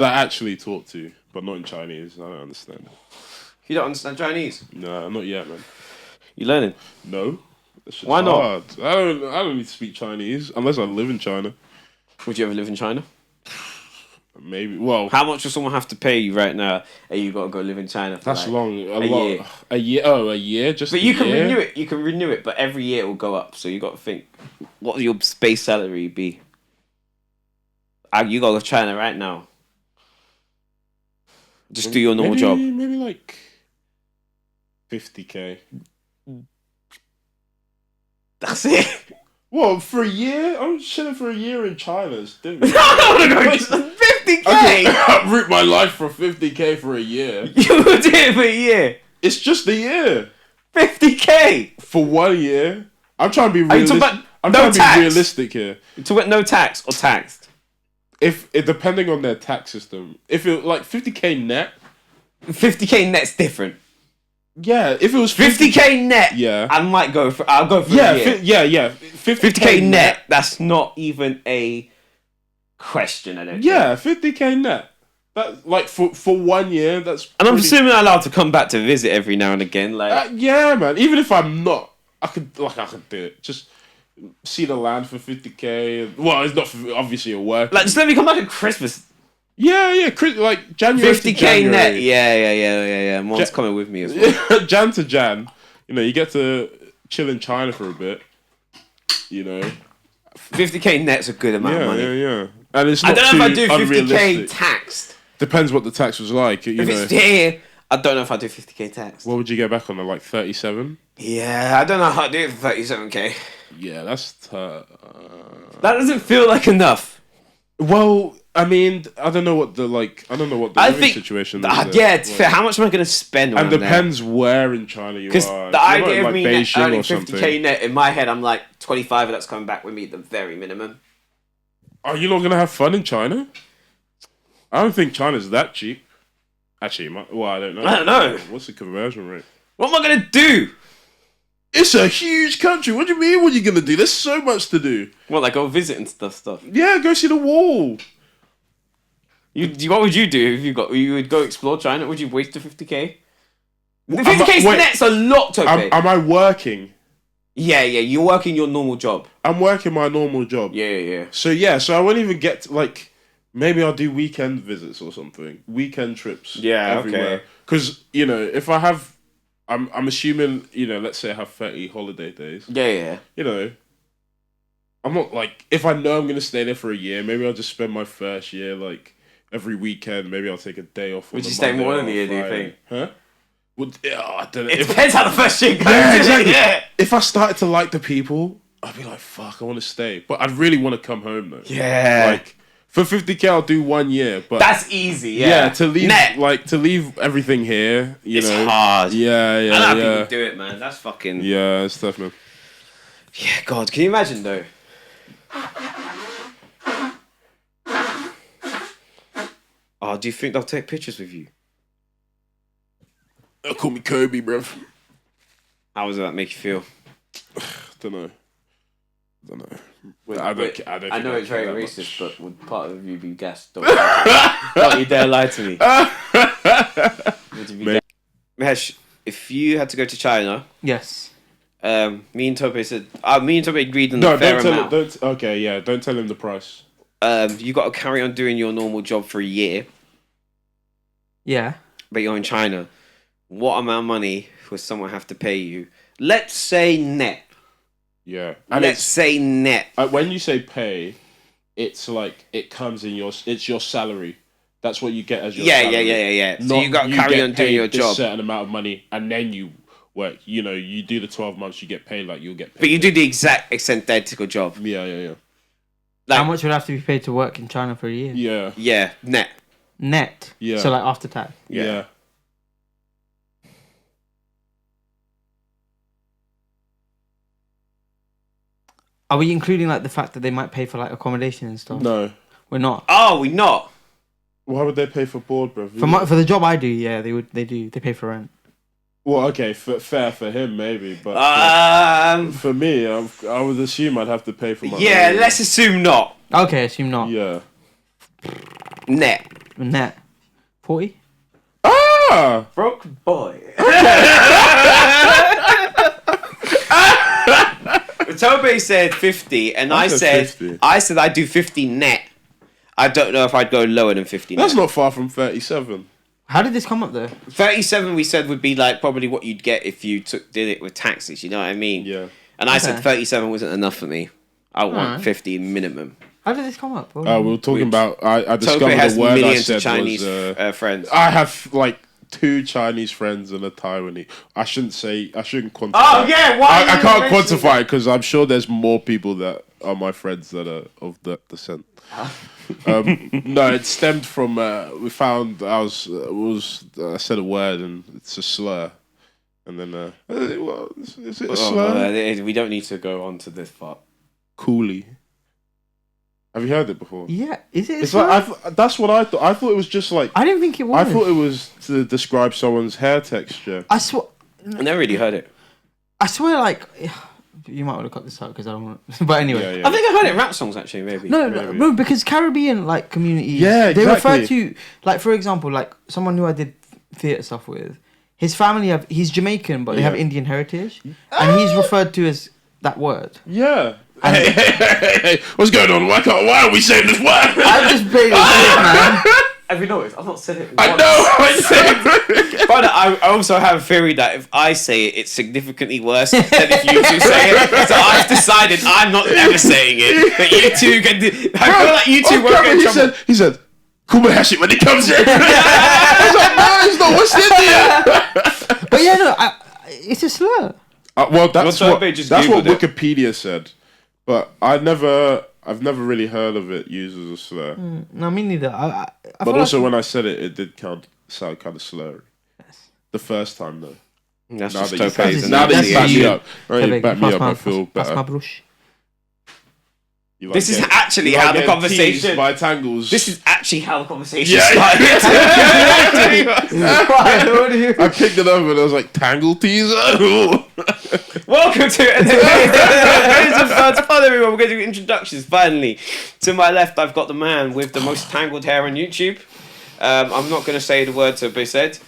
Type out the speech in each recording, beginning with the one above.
that I actually talk to, but not in Chinese. I don't understand. You don't understand Chinese? No, not yet, man. You learning? No. Why not? Hard. I don't need to speak Chinese unless I live in China. Would you ever live in China? Maybe. Well, How much does someone have to pay you right now? And you got to go live in China for that's like long. a year. A year. Oh, a year. Just. But you can renew it. You can renew it, but every year it will go up. So you got to think, what will your base salary be? You got to go to China right now. Just do your normal job. Maybe like 50K. That's it. What, for a year? I'm chilling for a year in China. It's different. I want to go 50K. I could root my life for 50K for a year. You would do it for a year. It's just a year. 50K For 1 year. I'm trying to be realistic. I'm trying to be realistic here. You talk about no tax or taxed? If it depending on their tax system. If it like 50K net. 50K net's different. Yeah, if it was 50K net, yeah, I'll go for a year. 50K net, that's not even a question, I don't think. 50K net. That like for 1 year, that's and I'm assuming I'm allowed to come back to visit every now and again, like yeah, man. Even if I'm not, I could do it. Just see the land for 50K. Well, it's not for, obviously a work. just let me come back at Christmas. Yeah, like January 50K to January. net, yeah. Mom's coming with me as well. Jan to Jan, you get to chill in China for a bit. 50K net's a good amount of money. Yeah. And it's not I don't know if I do 50K unrealistic. taxed. Depends what the tax was like. If it's here, I don't know if I do 50K taxed. What would you get back on? Like 37? Yeah, I don't know how to do it for 37K. Yeah, that's. That doesn't feel like enough. Well, I mean, I don't know what the living situation is. Yeah, it's fair. How much am I going to spend? And depends where in China you are. Because the idea of me earning 50K something. net, in my head, I'm like 25 of that's coming back with me at the very minimum. Are you not going to have fun in China? I don't think China's that cheap. Actually, I don't know. I don't know. What's the conversion rate? What am I going to do? It's a huge country. What do you mean? What are you going to do? There's so much to do. What, like go visit and stuff? Yeah, go see the wall. What would you do if you would go explore China? Would you waste the 50K? The 50K net's a lot to pay. Am I working? Yeah, you're working your normal job. I'm working my normal job. Yeah. So I won't even get to, maybe I'll do weekend visits or something. Weekend trips. Yeah, everywhere. okay. Because, if I have, I'm assuming, let's say I have 30 holiday days. Yeah. I'm not if I know I'm going to stay there for a year, maybe I'll just spend my first year, every weekend. Maybe I'll take a day off. Would you stay more than a year, do you think? Huh? Well, I don't know. It depends how the first year goes. Yeah, exactly. Yeah. If I started to like the people, I'd be like, fuck, I want to stay. But I'd really want to come home, though. Yeah. For 50K, I'll do 1 year. But that's easy, yeah. to leave, net. To leave everything here, it's hard. Yeah. I know how people do it, man. That's fucking... Yeah, it's tough, man. Yeah, God, can you imagine, though? Oh, do you think they'll take pictures with you? They'll call me Kobe, bruv. How does that make you feel? Don't know. Wait, I know it's very racist, but would part of you be gassed? Don't you dare lie to me. Would you be Mehesh, if you had to go to China... Yes. Me and Tope agreed on the fair amount. Don't tell him the price. You got to carry on doing your normal job for a year. Yeah. But you're in China. What amount of money would someone have to pay you? Let's say net. Yeah. And let's say net. When you say pay, it's it comes in it's your salary. That's what you get as your salary. Yeah. So you got to carry on doing your job. A certain amount of money, and then you work. You do the 12 months, you get paid you'll get paid. But you do the exact identical job. Yeah. How much would have to be paid to work in China for a year? Yeah. Yeah, net. Net? Yeah. So after tax? Yeah. Are we including the fact that they might pay for accommodation and stuff? No. We're not. Oh, we're not. Why would they pay for board, bro? For the job I do, yeah, they would. They do. They pay for rent. Well, okay, fair for him maybe, but for me, I would assume I'd have to pay for my. Yeah, let's assume not. Okay, assume not. Yeah. Net. Net. 40? Ah! Broke boy. Tobe said 50, and I said 50. I do 50 net. I don't know if I'd go lower than 50 net. That's not far from 37. How did this come up though? 37 we said would be like probably what you'd get if you did it with taxes, you know what I mean? Yeah. And I said Okay. 37 wasn't enough for me. I want Alright. 50 minimum. How did this come up? We were talking about. I Tope discovered has the word I millions said of Chinese was. friends. I have like 2 Chinese friends and a Taiwanese. I shouldn't quantify. Oh yeah, why? I can't quantify it because I'm sure there's more people that are my friends that are of that descent. No, it stemmed from we found I said a word and it's a slur, and then well, is it a slur? We don't need to go on to this part. Coolie. Have you heard it before? Yeah, is it? It's like that's what I thought. I thought it was just like I didn't think it was. I thought it was to describe someone's hair texture. I swear. I never really heard it. I swear, like you might want to cut this out because I don't want. But anyway, Yeah. I think I heard it in rap songs actually. Maybe. no, because Caribbean like communities. Yeah, They refer exactly. to like, for example, like someone who I did theatre stuff with. His family he's Jamaican, but they have Yeah. Indian heritage, and he's referred to as that word. Yeah. Hey, what's going on? Why are we saying this word? I just played it, man. Have you noticed? I've not said it. I know. But I also have a theory that if I say it, it's significantly worse than if you two say it. So I've decided I'm not ever saying it. But you two can do. I feel like you two won't get in trouble. He said, Kumahashi when he comes in. I was like, no, it's not West India. But yeah, no, it's a slur. Well, that's Well, what Toby just that's what Googled it. Wikipedia said, but I've never really heard of it used as a slur. No, me neither. I But feel also, like, when I said it, it did sound kind of slurry. The first time though. That's Now just that you Tope's now that you back me you. up, right, you back me up, I feel Pass my better. brush. You This is getting- actually you how the getting conversation. teased by tangles. This is actually how the conversation Yeah. started. I picked it up and I was like, tangle teaser. Welcome to it. First fun, everyone. We're going to do introductions. Finally, to my left, I've got the man with the most tangled hair on YouTube. I'm not going to say the word Tope said.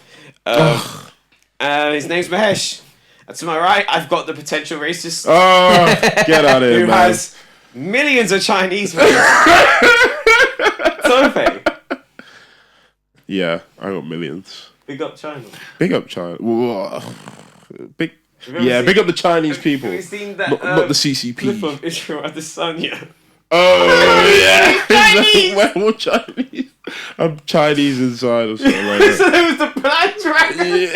His name's Mahesh. And to my right, I've got the potential racist Oh, get out of here, who man. has millions of Chinese friends. Tope. Yeah, I got millions. Big up China. Big up China. Whoa. Big. Have you ever Yeah, seen- big up the Chinese people. Have you seen that? Not the clip CCP. of Israel Adesanya? Oh, yeah. Chinese! We're all Chinese. I'm Chinese inside or something like So that. there was the black dragon.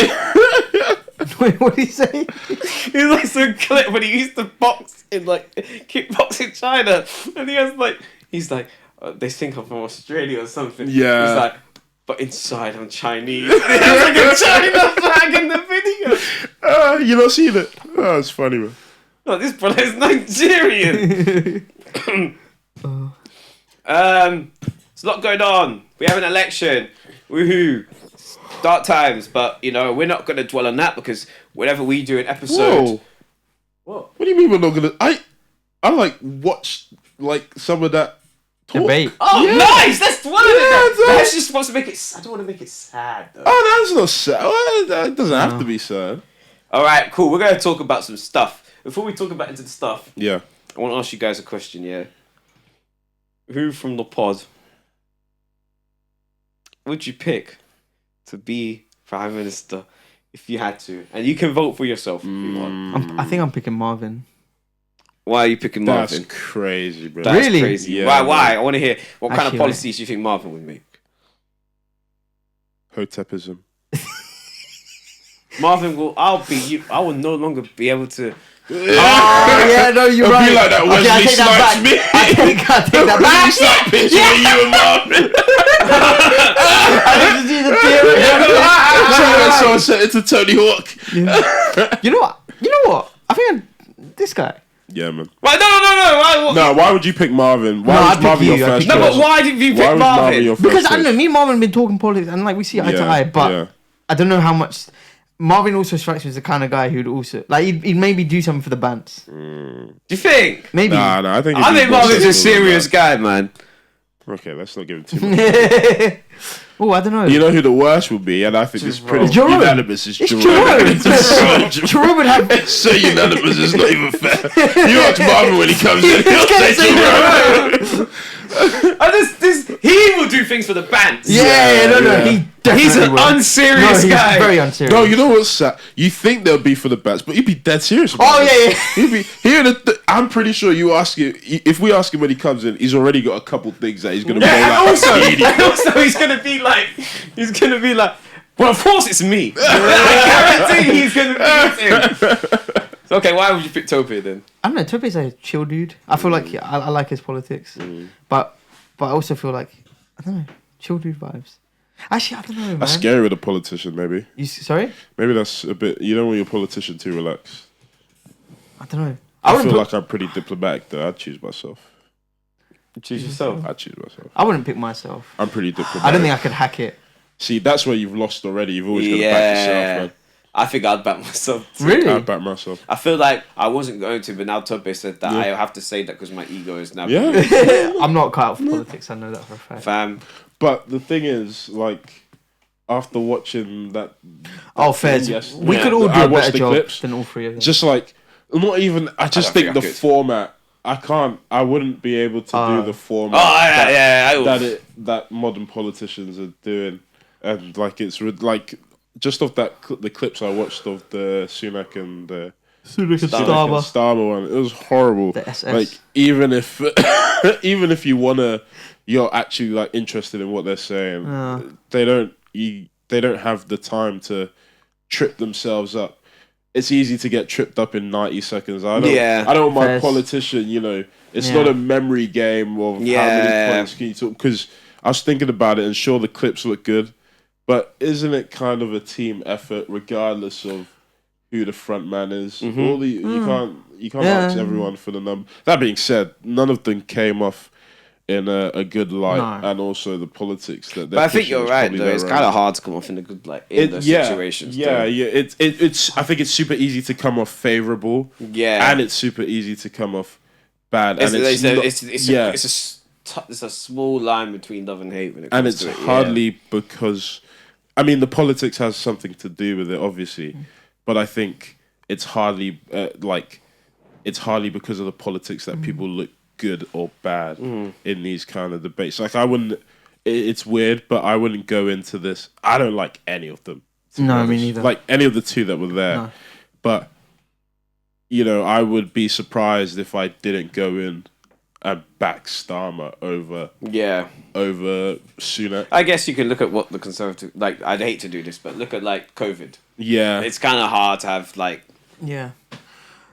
Wait, what did he say? It was like some clip when he used to box in like kickbox in China, and he's like, they think I'm from Australia or something. Yeah. He's like, but inside I'm Chinese. And he has like a China flag in the video. You not seen it? Oh, it's funny, man. Oh, this brother is Nigerian. There's a lot going on. We have an election. Woohoo. Dark times, but we're not going to dwell on that because whenever we do an episode. Whoa. What? What do you mean we're not gonna? I like watched like some of that talk. Debate. Oh, Yeah. nice! Let's dwell on it. Yeah, Then. That's just supposed to make it. I don't want to make it sad though. Oh, that's not sad. Well, it doesn't have to be sad. All right, cool. We're going to talk about some stuff. Before we talk about into the stuff, Yeah. I want to ask you guys a question. Yeah. Who from the pod would you pick to be Prime Minister if you had to? And you can vote for yourself if you want. I think I'm picking Marvin. Why are you picking That's Marvin? crazy, bro. That's Really? crazy. Yeah, Why? man. Why? I want to hear what kind of Actually, policies do you think Marvin would make? Hotepism. Marvin will. I will no longer be able to. Oh yeah, no, you're It'll right. be like that Okay, I Wesley take that Snipes back. meme. I take that back. Snipes picture of you and Marvin. I didn't see the theory. Someone sent it to Tony Hawk. You know what? I think this guy. Yeah, man. Why? No. No, why would you pick Marvin? Why No, was I'd pick Marvin your you, I'd first pick No, you. choice? but why did you Why pick was Marvin? your first Because I don't choice? know, me and Marvin have been talking politics and like we see eye to Yeah, eye, but yeah. I don't know how much. Marvin also strikes me as the kind of guy who'd also like he'd maybe do something for the bands. Do you think? Maybe. Nah, I think. I think Marvin's a serious guy, man. Okay, let's not give him too much. Oh, I don't know. You know who the worst would be, and I think it's pretty Jerome. unanimous. It's It's Jerome. Jerome. Jerome would have. It's so unanimous. It's not even fair. You ask Marvin when he comes in, he'll say Jerome. He will do things for the bands. No. Yeah. He's an will. unserious He's guy. very unserious. No, you know what's sad? You think they'll be for the bats, but he'd be dead serious about it. Oh, yeah. He'd be here. I'm pretty sure you ask him if we ask him when he comes in, he's already got a couple things that he's gonna blow Yeah, out. and also he's gonna be like, well, of course it's me. I guarantee he's gonna be him. So, okay, why would you pick Tope then? I don't know. Tope's a chill dude. I feel like I like his politics, but I also feel like I don't know, chill dude vibes. Actually, I don't know, man. That's scary with a politician, maybe. Sorry? Maybe that's a bit. You don't want your politician too relaxed. I don't know. I feel like I'm pretty diplomatic though. I'd choose myself. Choose yourself. I'd choose myself. I wouldn't pick myself. I'm pretty diplomatic. I don't think I could hack it. See, that's where you've lost already. You've always got to back yourself, man. I think I'd back myself too. Really? I'd back myself. I feel like I wasn't going to, but now Tope said that I have to say that because my ego is now. Yeah. I'm not cut out for politics. I know that for a fact. Fam. But the thing is, like, after watching that. Oh, fairs. Yes, We could all do I a watched better the job clips. than all three of them. Just like, not even. I just don't think think the I could. format. I wouldn't be able to do the format that modern politicians are doing, and like like just off that the clips I watched of the Sunak and Starmer one, it was horrible. The SS. Like even if you're actually like interested in what they're saying, they don't have the time to trip themselves up. It's easy to get tripped up in 90 seconds. I don't want my politician, it's not a memory game of how many points can you talk. Because I was thinking about it, and sure, the clips look good, but isn't it kind of a team effort, regardless of who the front man is? You can't ask everyone for the number. That being said, none of them came off in a good light, and also the politics that. But I think you're right, though. It's kind of hard to come off in a good light in those situations. Yeah. It's. I think it's super easy to come off favorable. Yeah, and it's super easy to come off bad. It's a small line between love and hate when it comes to it. And it's hardly because, I mean, the politics has something to do with it, obviously, but I think it's hardly it's hardly because of the politics that people look good or bad in these kind of debates. Like, I wouldn't. It's weird, but I wouldn't go into this. I don't like any of them. No, me neither. Like any of the two that were there, but I would be surprised if I didn't go in and back Starmer over Sunak. I guess you can look at what the Conservative, like, I'd hate to do this, but look at like COVID. Yeah, it's kind of hard to have like. Yeah,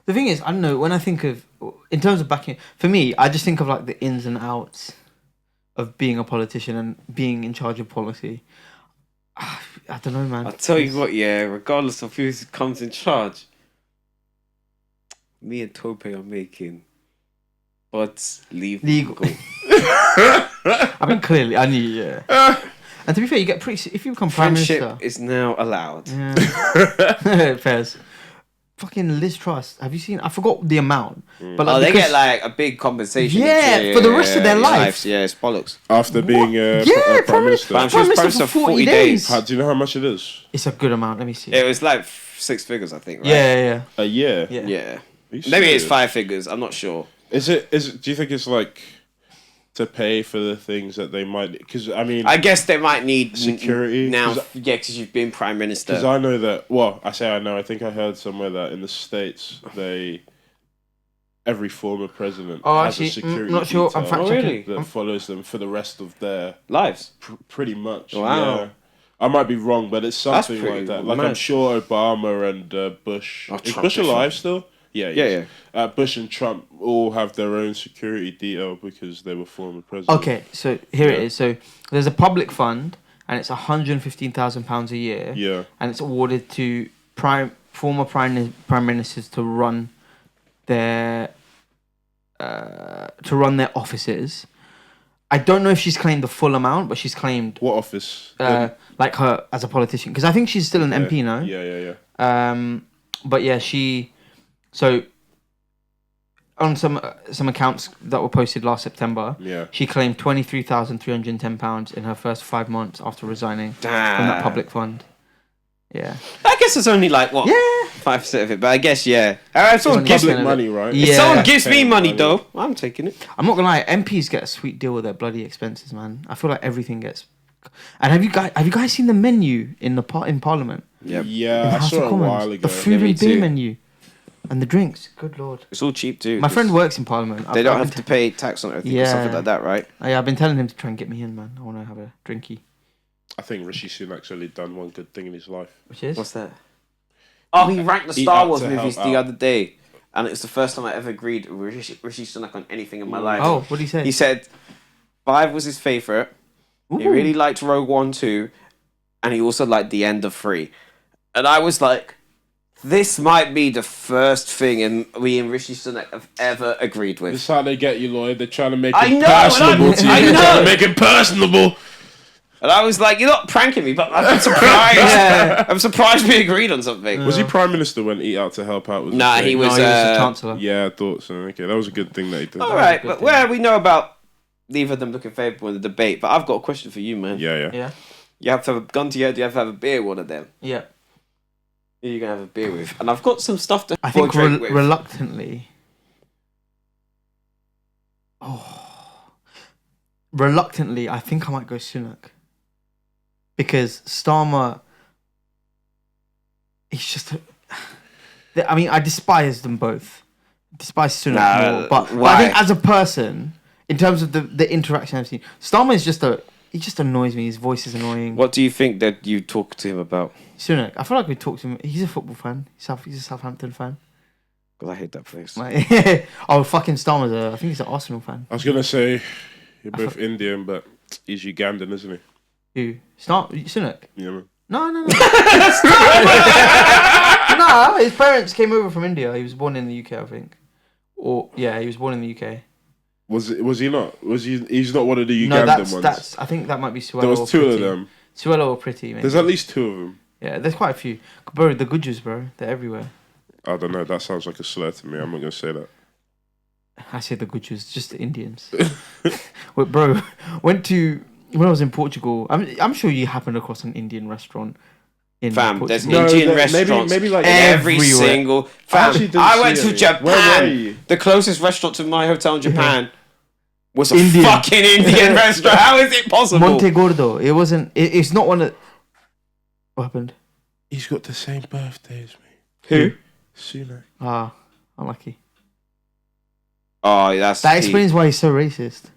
the thing is, I don't know. When I think of in terms of backing, for me, I just think of like the ins and outs of being a politician and being in charge of policy. I don't know, man. I'll tell you what, regardless of who comes in charge, me and Tope are making buds legal. I mean, clearly, I knew, and to be fair, you get pretty. If you become prime minister, friendship is now allowed. Yeah. Fairs. Fucking Liz Truss. Have you seen? I forgot the amount, but like, they get like a big compensation. Yeah, for the rest of their lives. Yeah, it's bollocks. After being prime minister. Prime minister for 40 days. Do you know how much it is? It's a good amount. Let me see. It was like 6 figures, I think. Right? Yeah. A year. Yeah. Maybe it's 5 figures. I'm not sure. Is it? Do you think it's like to pay for the things that they might? Because I mean, I guess they might need security now. Because you've been prime minister. Because I know that. Well, I say I know. I think I heard somewhere that in the States every former president has a security not sure. I'm fact checking. that follows them for the rest of their lives. Pretty much. Wow. Yeah. I might be wrong, but it's something like that. Like, I'm sure Obama and Bush. Is Bush alive still? Yeah. Bush and Trump all have their own security detail because they were former presidents. Okay, so here it is. So there's a public fund, and it's £115,000 a year. Yeah. And it's awarded to former prime ministers to run their offices. I don't know if she's claimed the full amount, but she's claimed what office? Like her as a politician, because I think she's still an MP now. Yeah. But yeah, she. So on some accounts that were posted last September. Yeah. She claimed £23,310 in her first 5 months after resigning from that public fund. Yeah. I guess it's only like what? Yeah. 5% of it, but I guess if someone gives Public me money, right? Yeah. if someone gives me Paying money though, I'm taking it. I'm not gonna lie, MPs get a sweet deal with their bloody expenses, man. I feel like everything gets. And have you guys seen the menu in Parliament? Yep. In the Yeah, I House saw of it a Commons? while ago. The food me and beer too. menu, and the drinks. Good lord. It's all cheap too. My friend works in Parliament. They don't have to pay tax on everything or something like that, right? Yeah, I've been telling him to try and get me in, man. I want to have a drinky. I think Rishi Sunak's only done one good thing in his life. Which is? What's that? Oh, he ranked the Eat Star out Wars to movies help the out. other day, and it's the first time I ever agreed with Rishi Sunak on anything in my life. Oh, what did he say? He said 5 was his favorite. He Ooh. really liked Rogue One too, and he also liked the end of 3. And I was like, this might be the first thing we and Rishi Sunak have ever agreed with. This is how they get you, Lloyd. They're trying to make I it know, personable and to you. I They're know. trying to make it personable. And I was like, you're not pranking me, but I'm surprised. I'm surprised we agreed on something. Was he Prime Minister when Eat Out to Help Out was? Nah, a thing? he No, was. he was the Chancellor. Yeah, I thought so. Okay, that was a good thing that he did. All right, good but thing. where we know about neither of them looking favourable in the debate. But I've got a question for you, man. Yeah. Yeah. You have to have a gun to your head. You have to have a beer with one of them. Yeah. Who are you gonna have a beer with? And I've got some stuff to I think drink with. reluctantly. Reluctantly, I think I might go Sunak. Because Starmer, he's just. I mean, I despise them both. I despise Sunak more, but I why? think as a person, in terms of the interaction I've seen, Starmer is he just annoys me. His voice is annoying. What do you think that you talk to him about? Sunak, I feel like we talked to him. He's a football fan. He's a Southampton fan. Because I hate that place. Like, oh, fucking Starmer's I think he's an Arsenal fan. I was gonna say you're both Indian, but he's Ugandan, isn't he? Who? Sunak? Yeah, man. No. No, his parents came over from India. He was born in the UK, I think. Or yeah, he was born in the UK. Was he not? Was he? He's not one of the Ugandan No, ones. that's. I think that might be Suelo. There or was two of Pretty. them. Suelo or Pretty, maybe. There's at least two of them. Yeah, there's quite a few. Bro, the Gujus, bro, they're everywhere. I don't know. That sounds like a slur to me. I'm not gonna say that. I say the Gujus, just the Indians. Wait, bro, when I was in Portugal, I'm sure you happened across an Indian restaurant. In Fam, there's Portugal. Indian maybe restaurants like every everywhere. single. actually Fam, didn't I went see to any. Japan. Where were you? The closest restaurant to my hotel in Japan was a Indian. fucking Indian restaurant. How is it possible? Monte Gordo. It wasn't. It's not one of. What happened? He's got the same birthday as me. Who? Sunak. Ah, unlucky. Oh, that's That deep. explains why he's so racist.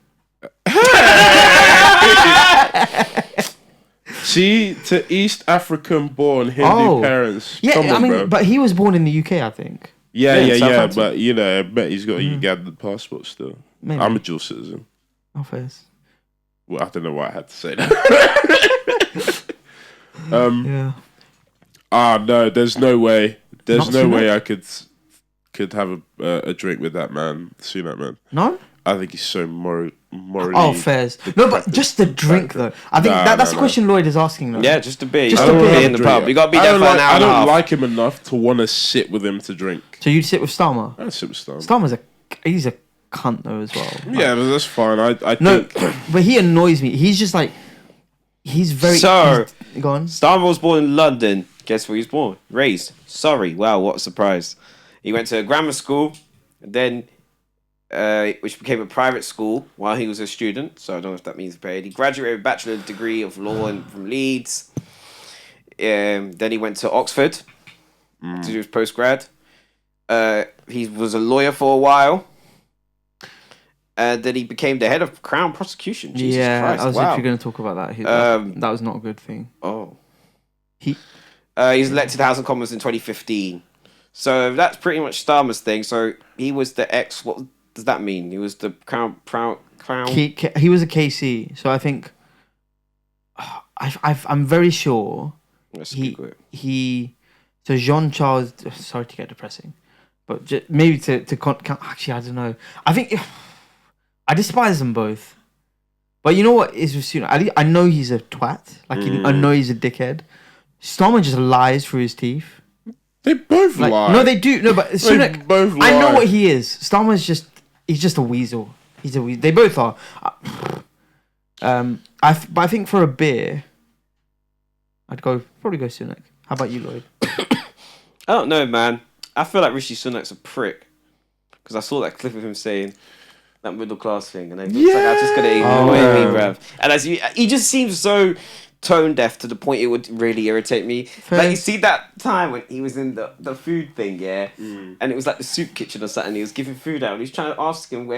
See, to East African born Hindu Oh. parents. Yeah, Come on, I mean, bro. but he was born in the UK, I think. Yeah, Southampton. but I bet he's got a Ugandan passport still. Maybe. I'm a dual citizen. Oh, fairs. Well, I don't know why I had to say that. Yeah. No, there's no way. There's Not no Sunak? way I could have a drink with that man, Sunak man. No? I think he's so morally. Oh, fairs. No, but just the drink, though. I think that's the question Lloyd is asking, though. Yeah, just a beer. Just You a don't beer. wanna be in the pub. You got to be I there don't for an like- hour I and a half. don't like him enough to want to sit with him to drink. So you'd sit with Starmer? That's super star. Starmer's he's a cunt, though, as well. Yeah, but that's fine. I No, think but he annoys me. He's just like, he's very... So- he's, go on. Starmer was born in London. Guess where he was born? Raised. Sorry. Wow, what a surprise. He went to a grammar school, and then which became a private school while he was a student. So I don't know if that means paid. He graduated with a bachelor's degree of law from Leeds. Then he went to Oxford to do his postgrad. He was a lawyer for a while. Then he became the head of Crown Prosecution. Jesus yeah, Christ. I was wow. literally going to talk about that. That was not a good thing. Oh. He He's elected to the House of Commons in 2015. So that's pretty much Starmer's thing. So he was the what does that mean? He was the crown. he was a KC, so I think I'm very sure Let's he Google it. so Jean Charles. Sorry to get depressing, but maybe to actually I don't know. I think I despise them both, but you know what is with Sunak? I know he's a twat. Like I know he's a dickhead. Starmer just lies through his teeth. They both Like, lie. no, they do. No, but Sunak, both I know lie. what he is. Starmer's he's just a weasel. He's a weasel. They both are. But I think for a beer, I'd probably go Sunak. How about you, Lloyd? I don't know, man. I feel like Rishi Sunak's a prick because I saw that clip of him saying that middle class thing, and it's like I'm just gonna ignore me, bruv. And he just seems so tone deaf to the point it would really irritate me. Like, you see that time when he was in the food thing, and it was like the soup kitchen or something. He was giving food out, and he was trying to ask him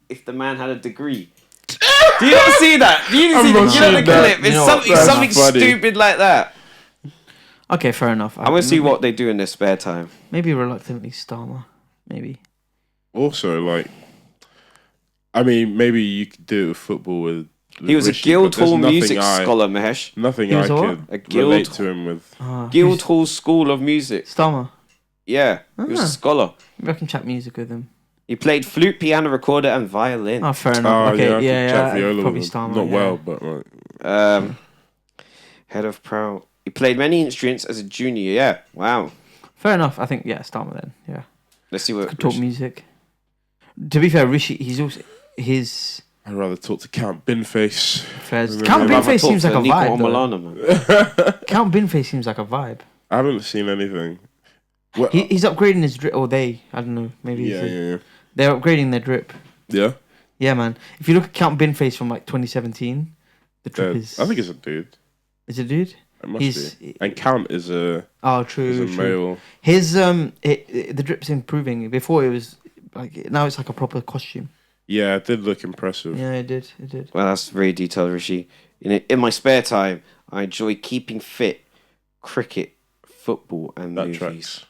if the man had a degree. Do you not see that? Do you see the clip? It's something stupid like that. Okay, fair enough. I want to see what they do in their spare time. Maybe reluctantly Starmer. Maybe. Also, like, I mean, maybe you could do it with football with he was Rishi, a Guildhall music scholar, Mahesh. Nothing I could relate to him with. Guildhall School of Music. Starmer. Yeah, he was a scholar. Maybe I can chat music with him. He played flute, piano, recorder, and violin. Oh, fair enough. Okay, yeah, probably with Starmer. Not well, but like. Head of Proud. He played many instruments as a junior. Yeah, wow. Fair enough. I think Starmer then. Yeah. Let's see what. Could talk music. To be fair, Rishi, he's also his. I'd rather talk to Count Binface. Count Binface seems like a vibe. Milano, man. Count Binface seems like a vibe. I haven't seen anything. Well, he's upgrading his drip, or I don't know, maybe. Yeah. They're upgrading their drip. Yeah? Yeah, man. If you look at Count Binface from like 2017, the drip is. I think it's a dude. It's a dude? It must be. And Count is a. Oh, true. Male. His the drip's improving. Before it was like now it's like a proper costume. Yeah, it did look impressive. Yeah, it did. Well, that's very detailed, Rishi. In my spare time, I enjoy keeping fit, cricket, football, and movies.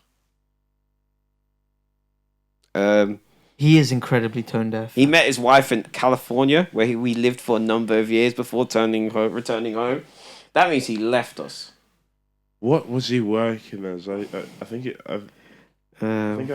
He is incredibly tone deaf. He met his wife in California, where we lived for a number of years before returning home. That means he left us. What was he working as? I think I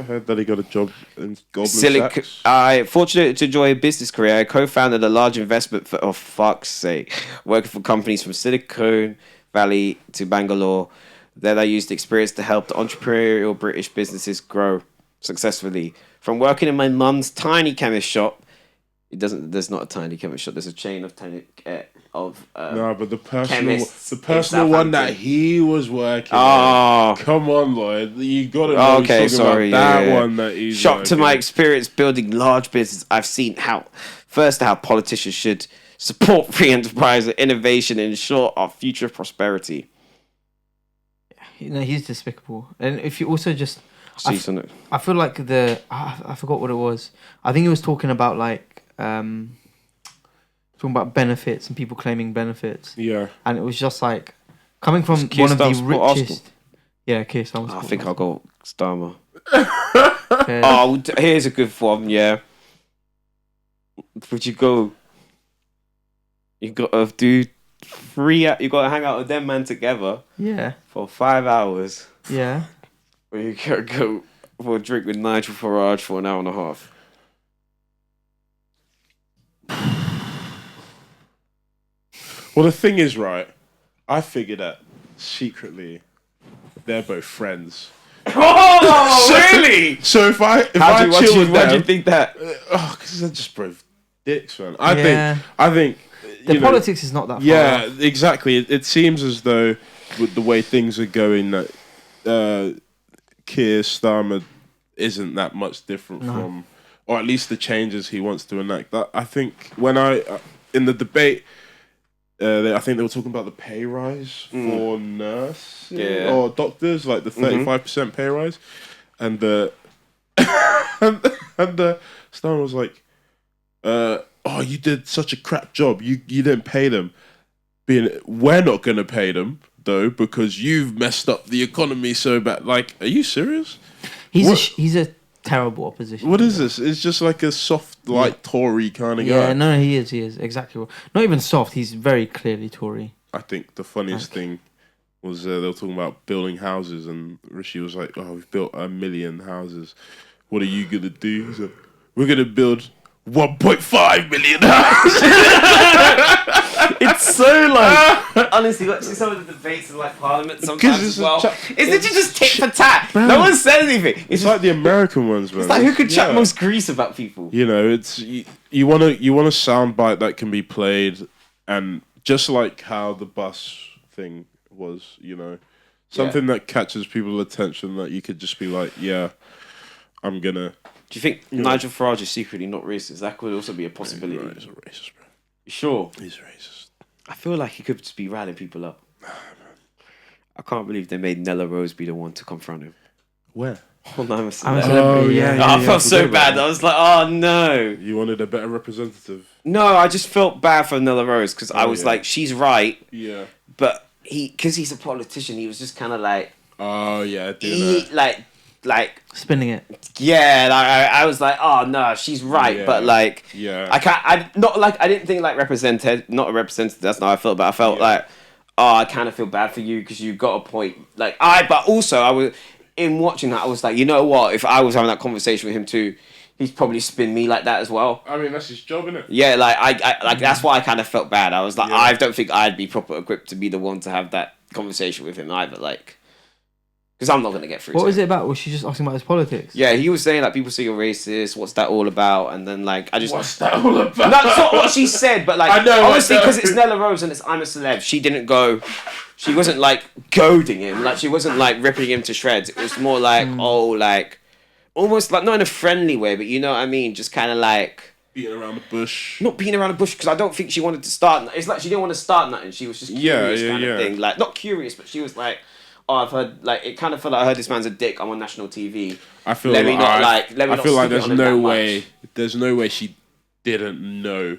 heard that he got a job in Goldman Sachs. Fortunate to enjoy a business career, I co-founded a large investment for, oh fuck's sake, working for companies from Silicon Valley to Bangalore. Then I used the experience to help the entrepreneurial British businesses grow successfully. From working in my mum's tiny chemist shop, there's not a tiny chemist shop, there's a chain of tiny no, but the personal one that he was working come on, Lloyd, you gotta know one that he's shocked to my experience building large business. I've seen how politicians should support free enterprise and innovation and ensure our future prosperity. He's despicable. And if you also just I feel like I forgot what it was. I think he was talking about like talking about benefits and people claiming benefits. Yeah. And it was just like coming from one of the richest. Yeah, Keir Starmer. I think I'll go Starmer. Here's a good one. Yeah. Would you go? You got to do you got to hang out with them man together. Yeah. For 5 hours. Yeah. Or you gotta go for a drink with Nigel Farage for an hour and a half. Well, the thing is, right, I figured that secretly they're both friends. Oh, really? So if I chill with them... Why do you think that? Because they're just both dicks, man. I think... The politics is not that far. Yeah, exactly. It seems as though, with the way things are going, that Keir Starmer isn't that much different from... Or at least the changes he wants to enact. I think when in the debate... I think they were talking about the pay rise for nurses or doctors, like the 35% pay rise, and and Starmer was like, "Oh, you did such a crap job. You didn't pay them. We're not gonna pay them though because you've messed up the economy so bad. Like, are you serious? He's a terrible opposition. What is this? It's just like a soft, light Tory kind of guy. Yeah, no, he is exactly. Not even soft. He's very clearly Tory. I think the funniest thing was they were talking about building houses, and Rishi was like, "Oh, we've built 1 million houses. What are you gonna do?" He's like, "We're gonna build 1.5 million. It's so like honestly, like see some of the debates in like Parliament sometimes as well. Is it just tit for tat? No one said anything. It's like the American ones, man. It's like who could chat most grease about people? You know, it's you want a soundbite that can be played, and just like how the bus thing was, you know, something that catches people's attention that you could just be like, yeah, I'm gonna. Do you think Nigel Farage is secretly not racist? That could also be a possibility. Right, he's a racist, bro. You sure? He's racist. I feel like he could just be rallying people up. I can't believe they made Nella Rose be the one to confront him. Where? Oh, no, I'm a Celebrity, yeah. I felt so bad. I was like, oh no. You wanted a better representative. No, I just felt bad for Nella Rose because I was like, she's right. Yeah. But because he's a politician, he was just kind of like. Oh yeah, like spinning it. Yeah, like, I was like, oh no, she's right, but like, I didn't think like not a representative. That's not how I felt, but I felt like, oh, I kind of feel bad for you because you got a point. Like but also I was in watching that, I was like, you know what? If I was having that conversation with him too, he'd probably spin me like that as well. I mean, that's his job, isn't it? Yeah, like I like that's why I kind of felt bad. I was like, I don't think I'd be proper equipped to be the one to have that conversation with him either. Like. Because I'm not going to get through. What was it about? Was she just asking about his politics? Yeah, he was saying like people say you're racist. What's that all about? And then like I just what's that all about? That's not what she said, but like I know, obviously because it's Nella Rose and it's I'm a Celeb. She didn't go. She wasn't like goading him. Like she wasn't like ripping him to shreds. It was more like like almost like not in a friendly way, but you know what I mean. Just kind of like beating around the bush. Not beating around the bush because I don't think she wanted to start. It's like she didn't want to start nothing. She was just curious kind of thing. Like not curious, but she was like. Oh, I've heard like it kind of felt like I heard this man's a dick. I'm on national TV. I feel let me not there's no way. There's no way she didn't know.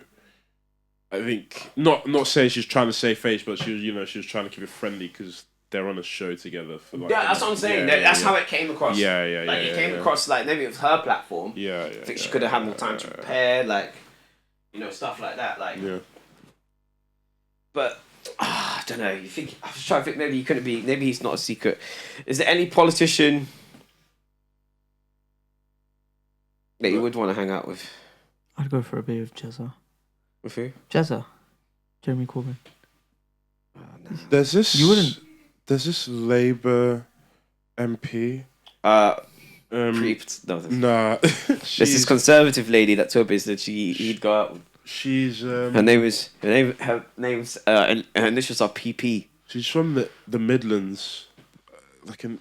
I think not saying she's trying to save face, but she was trying to keep it friendly because they're on a show together. For like, that's what I'm saying. That's how it came across. It came across like maybe it was her platform. I think she could have had more time to prepare, like stuff like that. Like, but. I don't know. You think I was trying to think. Maybe he couldn't be. Maybe he's not a secret. Is there any politician that you would want to hang out with? I'd go for a beer with Jezza. With who? Jezza. Jeremy Corbyn. Oh, no. There's this. You wouldn't. There's this Labour MP. Nah. There's this Conservative lady that told us that he'd go out with. She's her name's her initials are PP. She's from the Midlands, like an.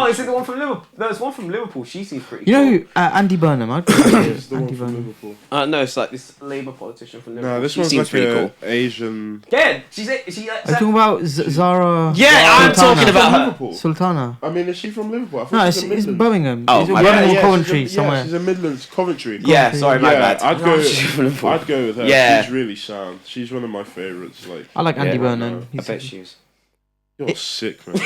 Is it the one from Liverpool? No, it's one from Liverpool. She seems pretty. You know who? Andy Burnham. I'd go it's the Andy one from Burnham. Liverpool. No, it's like this Labour politician from Liverpool. No, this she one's seems like pretty cool. Asian. Yeah, she's like. Are you talking about Zara? Yeah, I'm talking about her. Liverpool. Sultana. I mean, is she from Liverpool? No, it's Birmingham. Oh, it's my Birmingham bad. Coventry somewhere. She's a Midlands, Coventry. Yeah, sorry, my bad. I'd go with her. Yeah. She's really sound. She's one of my favourites. Like I like Andy Burnham. I bet she is. You're sick, man.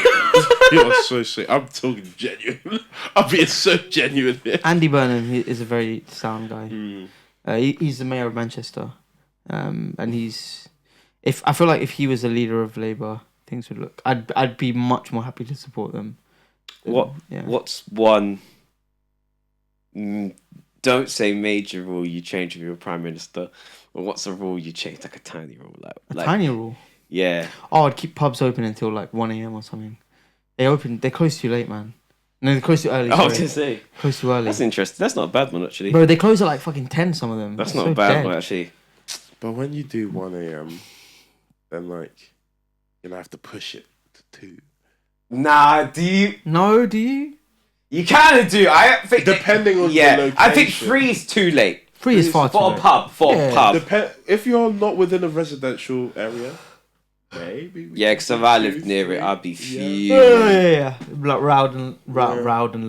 You're so sick. I'm talking genuine. I'm being so genuine here. Andy Burnham is a very sound guy. He's the mayor of Manchester, and I feel like if he was the leader of Labour, things would look. I'd be much more happy to support them. What's one? Don't say major rule you change with your prime minister, but what's a rule you change? Like a tiny rule, like tiny rule. Yeah. Oh, I'd keep pubs open until like 1 a.m. or something. They close too late, man. No, they close too early. I was gonna say. Close too early. That's interesting. That's not a bad one, actually. Bro, they close at like fucking 10, some of them. That's not a bad one, actually. But when you do 1 a.m, then like, you're gonna have to push it to 2. Nah, do you? No, do you? You kind of do. I think depending on the location. I think 3 is too late. 3 is far too late. For a pub. If you're not within a residential area, maybe. Yeah, because if I lived near it, I'd be fuming. Yeah. Like rowd and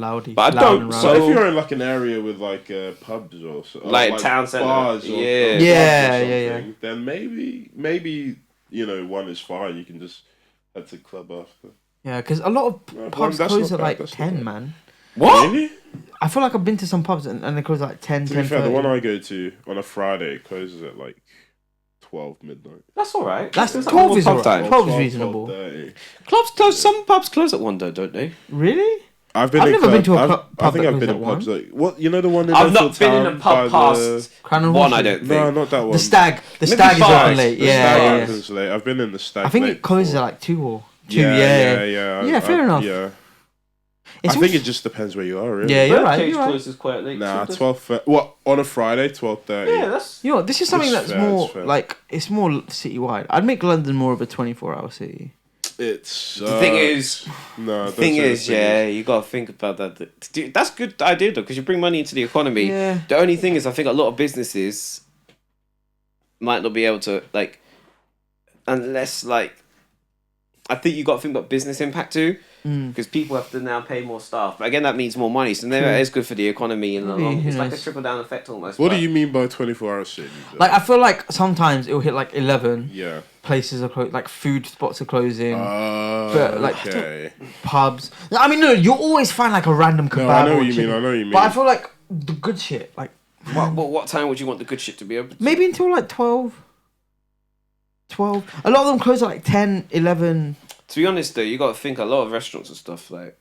loudy. But I don't. So if you're in like an area with like pubs or so, like town centre, bars, yeah, then maybe 1 is fine. You can just head to club after. Yeah, because a lot of pubs close at like 10, man. What? Really? I feel like I've been to some pubs and they close at like 10, To be fair, the one I go to on a Friday closes at like 12 midnight. That's all right. That's 12 is alright. 12 is reasonable. 12:30. Clubs close. Some pubs close at 1 though, don't they? Really? I've never been to a pub. I think I've been in pubs. Like, what, you know, the one in I've Liverpool not been in a pub past one. I don't think. No, not that one. The Stag. The Stag is open late. The Stag opens late. I've been in the Stag. I think it closes at like 2 or 2. Yeah. Fair enough. Yeah. I think it just depends where you are, really. Yeah, you're right. Cage closes quite late. Nah, 12. What, on a Friday, 12:30? Yeah, that's. You know, this is something that's fair, more fair. like it's more citywide. I'd make London more of a 24-hour city. It's The thing is, no. you gotta think about that. Dude, that's a good idea though, because you bring money into the economy. Yeah. The only thing is, I think a lot of businesses might not be able to like, unless like, I think you got to think about business impact too, because people have to now pay more staff. But again, that means more money, so maybe it is good for the economy in the long. It's like a trickle down effect almost. What do you mean by 24-hour city? Like I feel like sometimes it'll hit like 11. Yeah. Places are closed, like food spots are closing. But like okay. pubs. I mean, no, you'll always find like a random kebab. No, I know or what you chicken. mean. I know what you mean. But I feel like the good shit, like What time would you want the good shit to be open? maybe until like 12. A lot of them close at like 10, 11. To be honest though, you got to think a lot of restaurants and stuff like.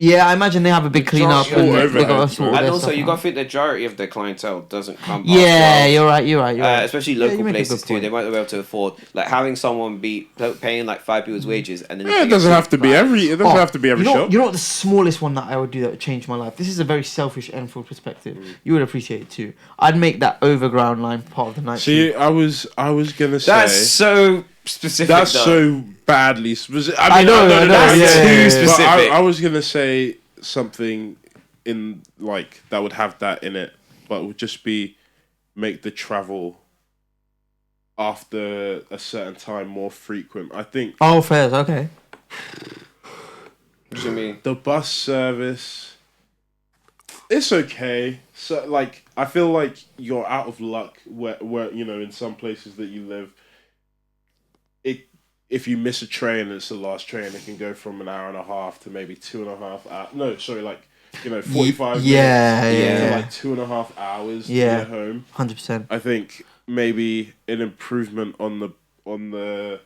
Yeah, I imagine they have a big clean up and they got to sort and their also stuff you out. got to think the majority of their clientele doesn't come. Yeah, you're right. Especially local you make a places good too. point. They might not be able to afford like having someone be paying like 5 people's wages and then. Yeah, it doesn't have to be every. It doesn't have to be every shop. You know what? The smallest one that I would do that would change my life. This is a very selfish Enfield perspective. You would appreciate it too. I'd make that overground line part of the night. See, I was gonna say That's so specific. that's though. so badly specific. I know. That's too yeah. specific. But I was gonna say something in like that would have that in it, but it would just be make the travel after a certain time more frequent. I think. Oh, fairs. Okay. What do you mean? The bus service, it's okay. So like, I feel like you're out of luck where you know in some places that you live. If you miss a train and it's the last train, it can go from an hour and a half to maybe 2.5 hours. No, sorry, like 45 minutes to like 2.5 hours to get home. 100%. I think maybe an improvement on the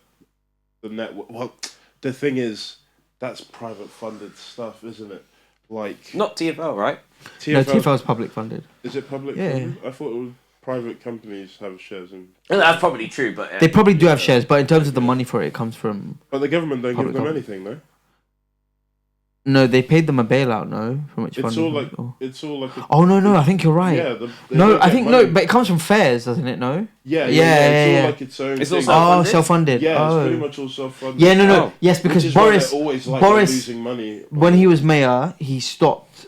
network. Well, the thing is, that's private funded stuff, isn't it? Like Not TfL, right? No, TfL is public funded. Is it public? Yeah. Funded? I thought it was private companies have shares in. That's probably true, but They probably do have shares, but in terms of the money for it, it comes from. But the government don't give Public them company. anything, though. No, they paid them a bailout. No, from which It's funding? all like Oh. it's all like. Oh no! I think you're right. Yeah. They No, don't I get think money. no, but it comes from fares, doesn't it? No. Yeah. Yeah. It's all like its own. It's thing. also- Oh, Self-funded? self-funded. Yeah, it's oh. pretty much all self-funded. Yeah, no. Oh. Yes, Which because is why Boris, they're always like Boris, losing money. when he was mayor, he stopped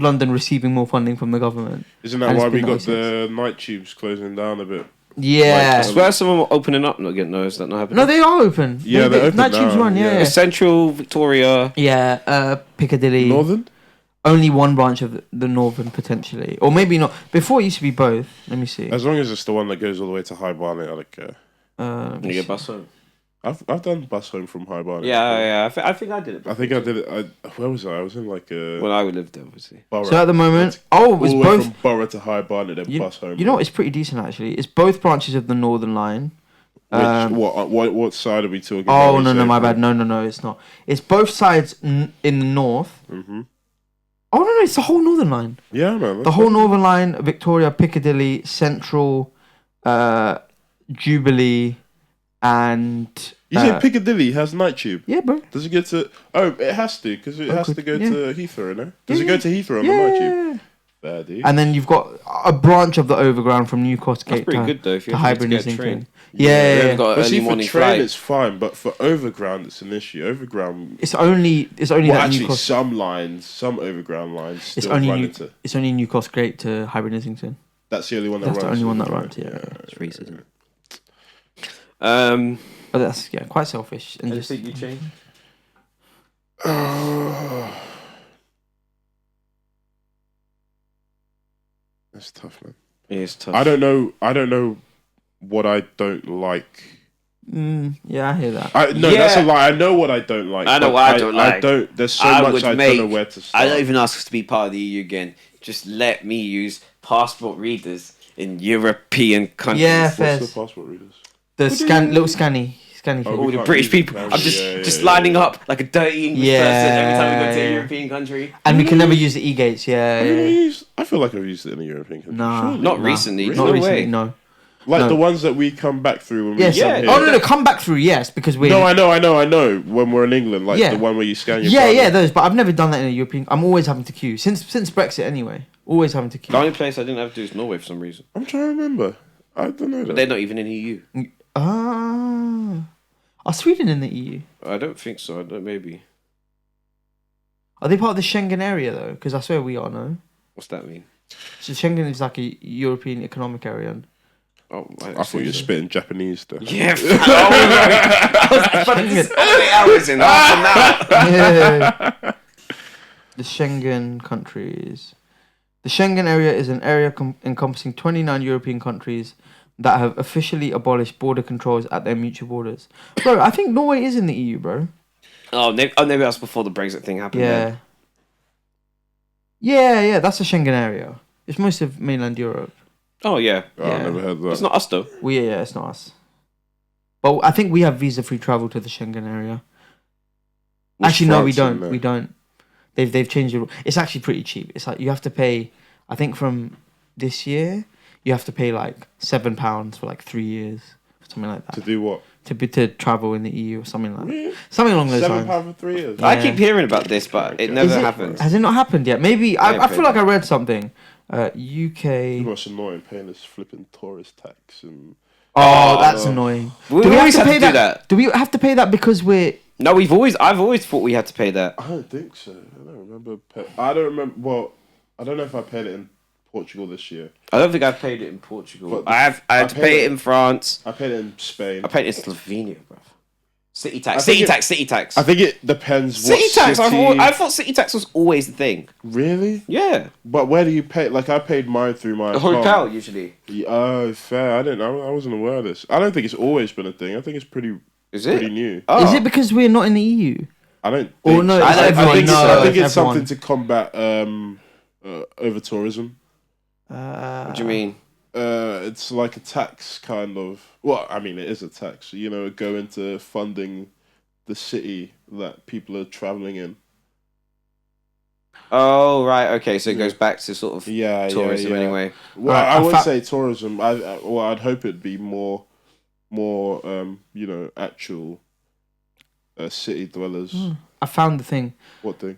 London receiving more funding from the government. Isn't that and why it's we been got that the night tubes closing down a bit? Yeah. I swear someone were opening up. Not getting those. That not happening. No, they are open. Yeah, they're open Night tubes now, run. yeah. Yeah. Central Victoria. Yeah. Piccadilly. Northern? Only one branch of the Northern potentially, or maybe not. Before it used to be both. Let me see. As long as it's the one that goes all the way to High Barnet, I don't care. Let me You see. get bus home. I've done bus home from High Barnet. Yeah. I think I did it. I think I did it. Where was I? I was in like a Well, I would live there, obviously. borough. So at the moment, all it's the way both. from borough to High Barnet, then You, bus home. you know what? It's pretty decent actually. It's both branches of the Northern Line. What side are we talking Oh about? no, my bad. No, it's not. It's both sides in the north. Mm-hmm. Oh no, it's the whole Northern Line. Yeah, man. The whole Northern Line, Victoria, Piccadilly, Central, Jubilee, and. You say Piccadilly has night tube? Yeah, bro. Does it get to? Oh, it has to because it has to go yeah. to Heathrow, no? Does Yeah, it go to Heathrow on the night tube? Yeah. Fair, dude. And then you've got a branch of the Overground from Newcastle That's Gate pretty to, good though. If you to have to Highbury get a Islington. train. Yeah. They've got But early see, for morning train flight. it's fine, but for overground it's an issue. Overground. It's only Well, that actually, Newcastle. some overground lines It's still only run New, into. it's only Newcastle Gate to Highbury Islington. That's the only one that That's runs. the only one that isn't it? runs. Yeah. It's racism. But that's quite selfish and just. Anything you change? That's tough, man. Yeah, it's tough. I don't know what I don't like. Yeah, I hear that. That's a lie. I know what I don't like. I know but what I don't like. I don't. There's so I much would I make- don't know where to start. I don't even ask us to be part of the EU again. Just let me use passport readers in European countries. Yeah, What's fair. the passport readers? The little scanny Scanny Oh, thing. we All the can't British use it, people. can I'm we? just Yeah, lining up like a dirty English Yeah, person every time we go to a yeah. European country. And we can never use the e-gates. Yeah, Have you not yeah. used? I feel like I've used it in a European country. Nah, Surely. Not nah. recently. Really? Not No recently. way. No. Like No. the ones that we come back through when Yes. we come Yeah. here. Oh no, come back through. Yes, because we're. No, I know. When we're in England, like Yeah. the one where you scan your Yeah, card. yeah, those. But I've never done that in a European. I'm always having to queue since Brexit anyway. Always having to queue. The only place I didn't have to do is Norway for some reason. I'm trying to remember. I don't know. But they're not even in EU. Ah, are Sweden in the EU? I don't think so. I don't, maybe. Are they part of the Schengen area though? Because I swear we are. No. What's that mean? So Schengen is like a European economic area. Oh, I thought you were spitting Japanese there. Yeah. I was in half an hour. Yeah. The Schengen countries. The Schengen area is an area encompassing 29 European countries that have officially abolished border controls at their mutual borders. Bro, I think Norway is in the EU, bro. Maybe that's before the Brexit thing happened. Yeah. Yeah, that's the Schengen area. It's most of mainland Europe. Oh, yeah. Oh, Yeah. I never heard that. It's not us, though. Yeah, it's not us. But I think we have visa-free travel to the Schengen area. Was Actually, no, we France in don't. there? We don't. They've changed the rule. It's actually pretty cheap. It's like you have to pay. I think from this year, you have to pay like £7 for like 3 years, something like that, To do what? to travel in the EU or something like that. Really? Something along those £7 lines. for 3 years. Yeah. I keep hearing about this, but it never Is it- happened. Has it not happened yet? Maybe I I feel paid like I that. read something. You UK. must annoying paying this flipping tourist tax and. Oh, that's annoying. We Do we have always to have pay to do that? that. Do we have to pay that because we're? No, I've always thought we had to pay that. I don't think so. I don't remember. I don't remember. Well, I don't know if I paid it in Portugal this year. I don't think I've paid it in Portugal. But I had to paid pay it- it in France. I paid it in Spain. I paid it in Slovenia, bro. City tax. I think City tax. I think it depends. City what tax. City... I thought city tax was always the thing. Really? Yeah. But where do you pay? Like I paid mine through my The account. hotel usually. Oh, fair. I didn't. I wasn't aware of this. I don't think it's always been a thing. I think it's pretty Is it? pretty new. Oh. Is it because we're not in the EU? I don't. Or Think no, so. it's everyone. I think, No, I think it's it's something everyone. to combat over tourism. What do you mean? It's like a tax kind of. Well, I mean, it is a tax. You know, go into funding the city that people are traveling in. Oh right, okay. So it goes back to sort of Yeah, tourism yeah. anyway. Well, Alright, I I would fa- say tourism. I'd hope it'd be more, you know, actual city dwellers. I found the thing. What thing?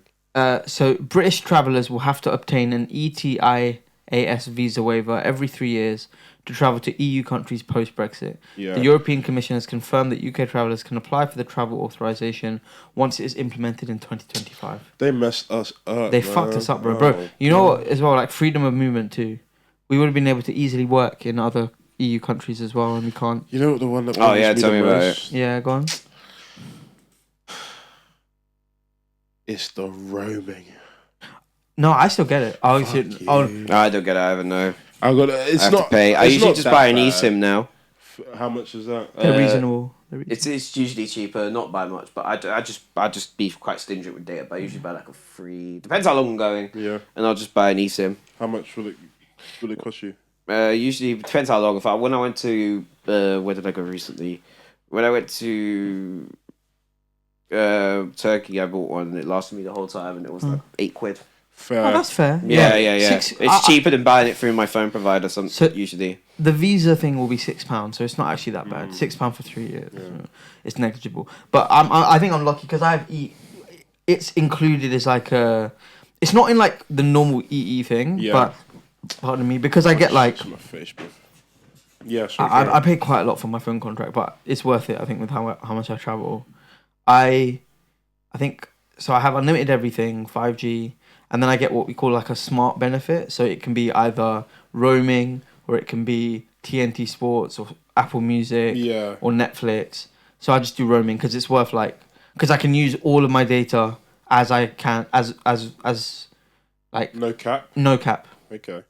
So British travellers will have to obtain an ETIAS visa waiver every 3 years to travel to EU countries post-Brexit. Yeah. The European Commission has confirmed that UK travellers can apply for the travel authorisation once it is implemented in 2025. They messed us up. They man. fucked us up, bro. Oh, Bro, you know what, as well, like freedom of movement too. We would have been able to easily work in other EU countries as well, and we can't. You know what the one that Oh, bothers yeah, tell the me about most? Yeah, go on. It's the roaming. No, I still get it. Oh, shit. you. Oh, I don't get it either. No, I got. It's I have not. to pay. I it's usually not just that buy an bad. eSIM now. How much is that? they're reasonable. They're It's usually cheaper, not by much, but I just be quite stingent with data. But I usually buy like a free. Depends how long I'm going, Yeah. and I'll just buy an eSIM. How much will it cost you? Usually depends how long. If when I went to where did I go recently? When I went to Turkey, I bought one and it lasted me the whole time, and it was like £8. Fair. Oh, that's fair. Yeah. Six- It's cheaper than buying it through my phone provider. Usually. The visa thing will be £6, so it's not actually that bad. £6 for 3 years, so it's negligible. But I think I'm lucky because it's included as like a. It's not in like the normal EE thing, Yeah. but pardon me, because I get like It's my face, bro. Yeah, sure. I pay quite a lot for my phone contract, but it's worth it. I think with how much I travel, I think so. I have unlimited everything, 5G, and then I get what we call like a smart benefit. So it can be either roaming or it can be TNT Sports or Apple Music Yeah. or Netflix. So I just do roaming because it's worth because I can use all of my data as I can as like No cap. no cap. Okay.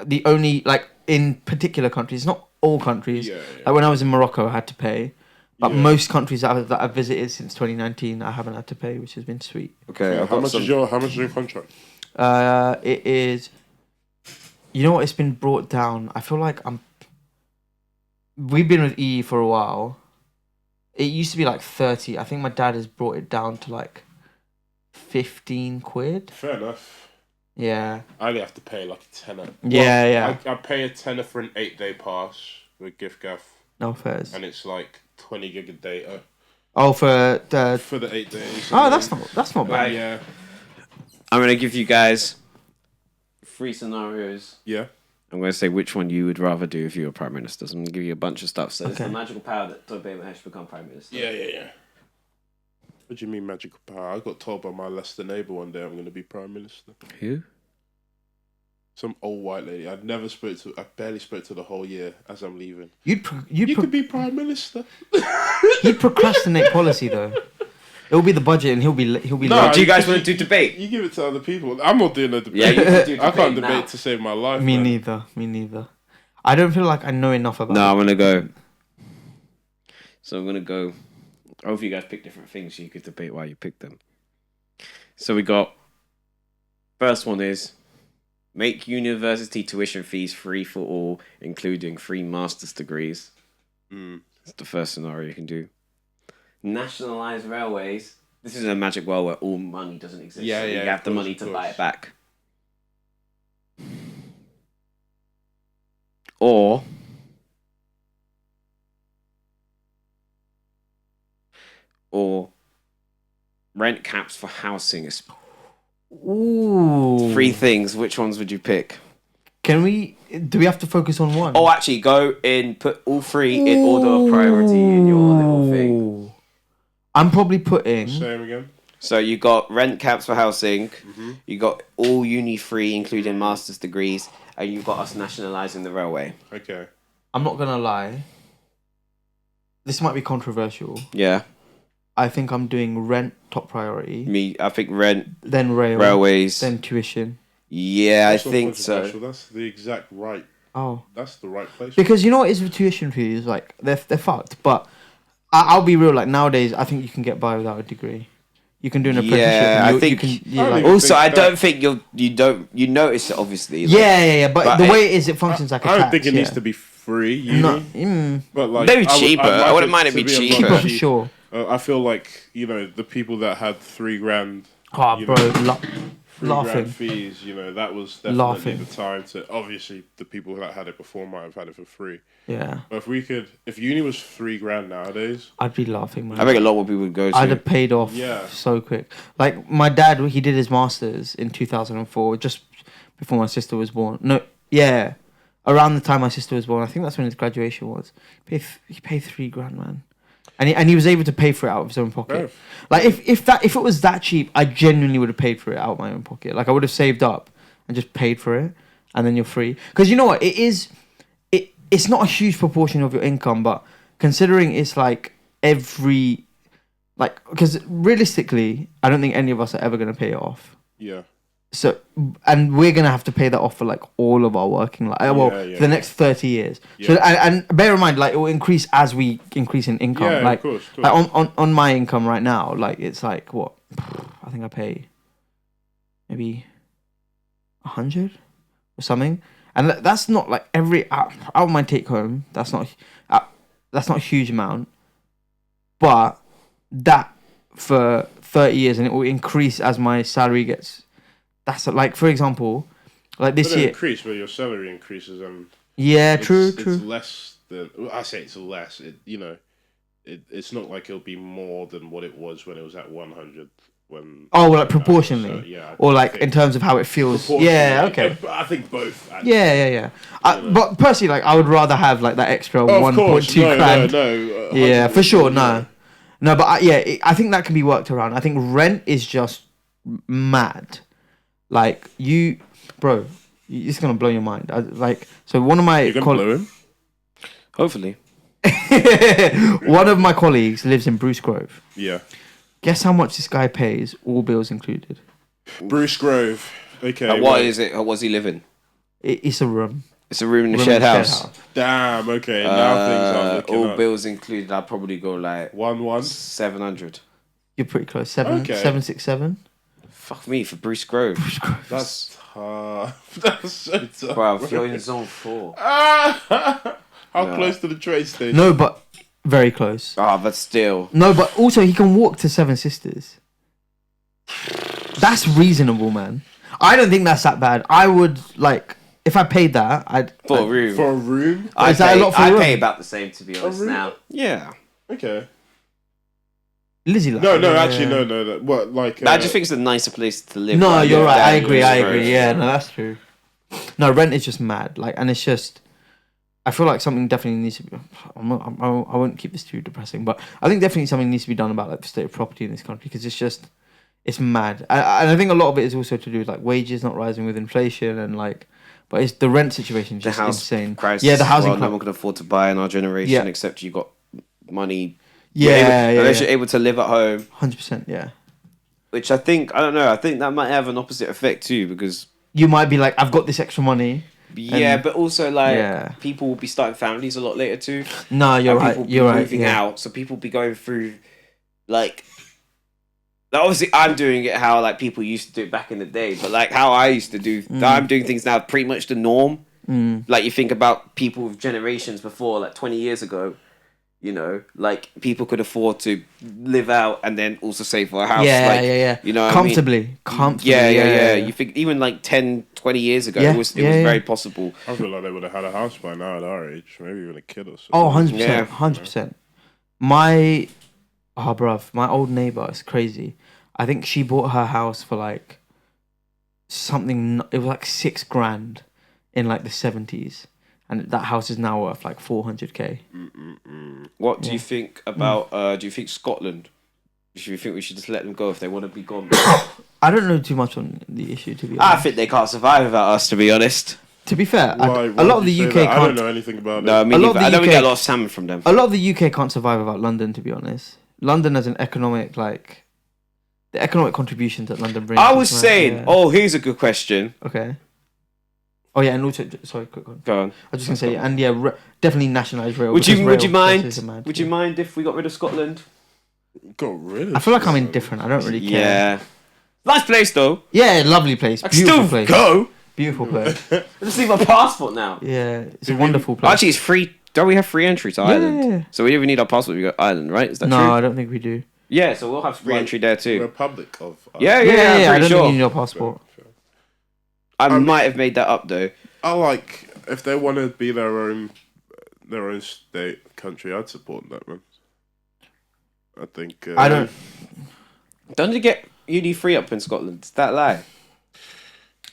The only in particular countries, not all countries. Yeah. Like when I was in Morocco, I had to pay, but Yeah. most countries that I've visited since 2019, I haven't had to pay, which has been sweet. Okay. How much is your contract? It is. You know what? It's been brought down. I feel like we've been with EE for a while. It used to be like 30. I think my dad has brought it down to like 15 quid. Fair enough. Yeah. I only have to pay like a tenner. Yeah. I pay a tenner for an 8-day pass with gift gaff. No fairs. And it's like 20 gig of data. Oh, for the 8 days. Oh, that's not bad. Right. Yeah. I'm gonna give you guys 3 scenarios. Yeah. I'm going to say which one you would rather do if you were Prime Minister. So I'm going to give you a bunch of stuff. So it's Okay. the magical power that Toby Mahesh become Prime Minister. Yeah. What do you mean magical power? I got told by my Leicester neighbour one day I'm going to be Prime Minister. Who? Some old white lady. I barely spoke to the whole year as I'm leaving. You could be Prime Minister. He'd procrastinate policy though. It'll be the budget, and he'll be. No, Do you guys want to do debate? You give it to other people. I'm not doing a debate. Yeah, you can do I can't debate now. debate to save my life. Me man. neither. I don't feel like I know enough about. No, it. I'm going to go. So I'm going to go. Both of you guys pick different things so you could debate why you picked them. So we got. First one is make university tuition fees free for all, including free master's degrees. That's the first scenario you can do. Nationalise railways. This is a magic world where all money doesn't exist. Yeah, so you have the money to buy it back. Or rent caps for housing. It's Ooh. 3 things. Which ones would you pick? Do we have to focus on one? Oh, actually, go in. Put all 3 in order of priority in your little thing. I'm probably putting. Same again. So you got rent caps for housing. You got all uni free, including master's degrees, and you've got us nationalising the railway. Okay. I'm not gonna lie. This might be controversial. Yeah. I think I'm doing rent top priority. I think rent, Then railways. Then tuition. Yeah, That's I not think so. controversial. That's the exact right. Oh. That's the right place. Because you know what is with tuition fees? Like they're fucked. But I'll be real. Like nowadays, I think you can get by without a degree. You can do an apprenticeship. Yeah, and I think. like- Also, I think don't think you notice it obviously. Like, Yeah. But the way it is, it functions like a I tax. don't think it needs to be free. Uni, No, but like Maybe cheaper. I wouldn't mind it to be be a lot cheaper. cheaper for cheap. sure. I feel like the people that had $3,000, Oh, you bro, know, laughing. $3,000 fees. That was definitely Laughing. the time to. Obviously, the people that had it before might have had it for free. Yeah, But if uni was $3,000 nowadays, I'd be laughing, man. I think a lot more people would go to. I'd have paid off Yeah. so quick. Like my dad, he did his masters in 2004, just before my sister was born. No, yeah, around the time my sister was born. I think that's when his graduation was. He paid $3,000, man, and he was able to pay for it out of his own pocket. Bro. Like if it was that cheap, I genuinely would have paid for it out of my own pocket. Like I would have saved up and just paid for it, and then you're free. Because you know what, it's not a huge proportion of your income, but considering it's like because realistically, I don't think any of us are ever going to pay it off. yeah, So, and we're going to have to pay that off for like all of our working life. Well, Yeah, for the next 30 years. Yeah. So, and bear in mind, like it will increase as we increase in income. Yeah, like, of course. like on my income right now, like it's like what? I think I pay maybe 100 or something. And that's not like out of my take home. That's not a huge amount, but that for 30 years, and it will increase as my salary gets. That's like, for example, like this But it year. increase where your salary increases and Yeah, true. It's less than I say it's less. It's not like it'll be more than what it was when it was at 100. When Like proportionally, so, yeah, or like in terms of how it feels. proportionally. Yeah, okay. I think both. Actually. Yeah. But personally, like I would rather have like that extra 1.2 grand. No. Yeah, for sure. No, but I think that can be worked around. I think rent is just mad. Like it's gonna blow your mind. So one of my You're gonna blow him? Hopefully. one of my colleagues lives in Bruce Grove. Yeah. Guess how much this guy pays, all bills included? Bruce Grove. Okay. What is it? What's he living? It's a room. It's a room in a shared house. Damn. Okay. Now things are looking all up. bills included. I'd probably go like 700. You're pretty close. 767. Fuck me for Bruce Grove. That's tough. That's so tough. Bro, if you're in zone 4. How close to the train station? No, but Very close. But still. No, but also he can walk to Seven Sisters. That's reasonable, man. I don't think that's that bad. I would like if I paid that. For a room. For a room? Is that a lot for a I room? pay about the same, to be honest. room? Now. Yeah. Okay. Lizzie. Like, No, actually, no. What, like... I just think it's a nicer place to live. No, rather you're right. than I agree. Road. Yeah, no, that's true. No, rent is just mad. Like, and it's just. I feel like something definitely needs to be. I won't keep this too depressing, but I think definitely something needs to be done about like the state of property in this country because it's mad. And I think a lot of it is also to do with like wages not rising with inflation and like, but it's the rent situation just insane. Crisis. Yeah, the housing. No one can afford to buy in our generation except you got money. Yeah, unless you're able to live at home. 100%. Yeah. Which I think I think that might have an opposite effect too because you might be like, I've got this extra money. Yeah, but also like people will be starting families a lot later too. No, you're right. You're right. Moving out, so people will be going through like. Obviously, I'm doing it how like people used to do it back in the day, but like how I used to do, I'm doing things now pretty much the norm. Like you think about people with generations before, like 20 years ago. You know, like people could afford to live out and then also save for a house. Yeah. You know, comfortably. Yeah. You think even like 10, 20 years ago, it was very possible. I feel like they would have had a house by now at our age, maybe even a kid or something. Oh, 100%. 100%. My old neighbour is crazy. I think she bought her house for like something. It was like $6,000 in like the 70s. And that house is now worth like 400k. What do you think about? Do you think Scotland? Do you think we should just let them go if they want to be gone? I don't know too much on the issue, to be honest. I think they can't survive without us, to be honest. To be fair, Why a lot of the UK can't. I don't know anything about it. No, I mean, I don't get a lot of salmon from them. A lot of the UK can't survive without London, to be honest. London has an economic like. The economic contributions that London brings. I was saying. Oh, here's a good question. Okay. Oh yeah, and also sorry, quick one. Go on. I was just gonna say, and yeah, definitely nationalise rail. Would you mind? Mad, would you mind if we got rid of Scotland? Got rid of. I feel like I'm indifferent. I don't really care. Yeah. Nice place though. Yeah, lovely place. I Beautiful still place. go. Beautiful place. I just need my passport now. Yeah, it's a wonderful place. Actually, it's free. Don't we have free entry to Ireland? Yeah. So we don't even need our passport. We go Ireland, right? Is that true? No, I don't think we do. Yeah, so we'll have free entry there too. Republic of. Yeah. I I'm don't pretty sure. think you need your passport. I might have made that up though. I like if they want to be their own state country. I'd support that, man. I think. I don't. Don't you get uni free up in Scotland? Is that a lie?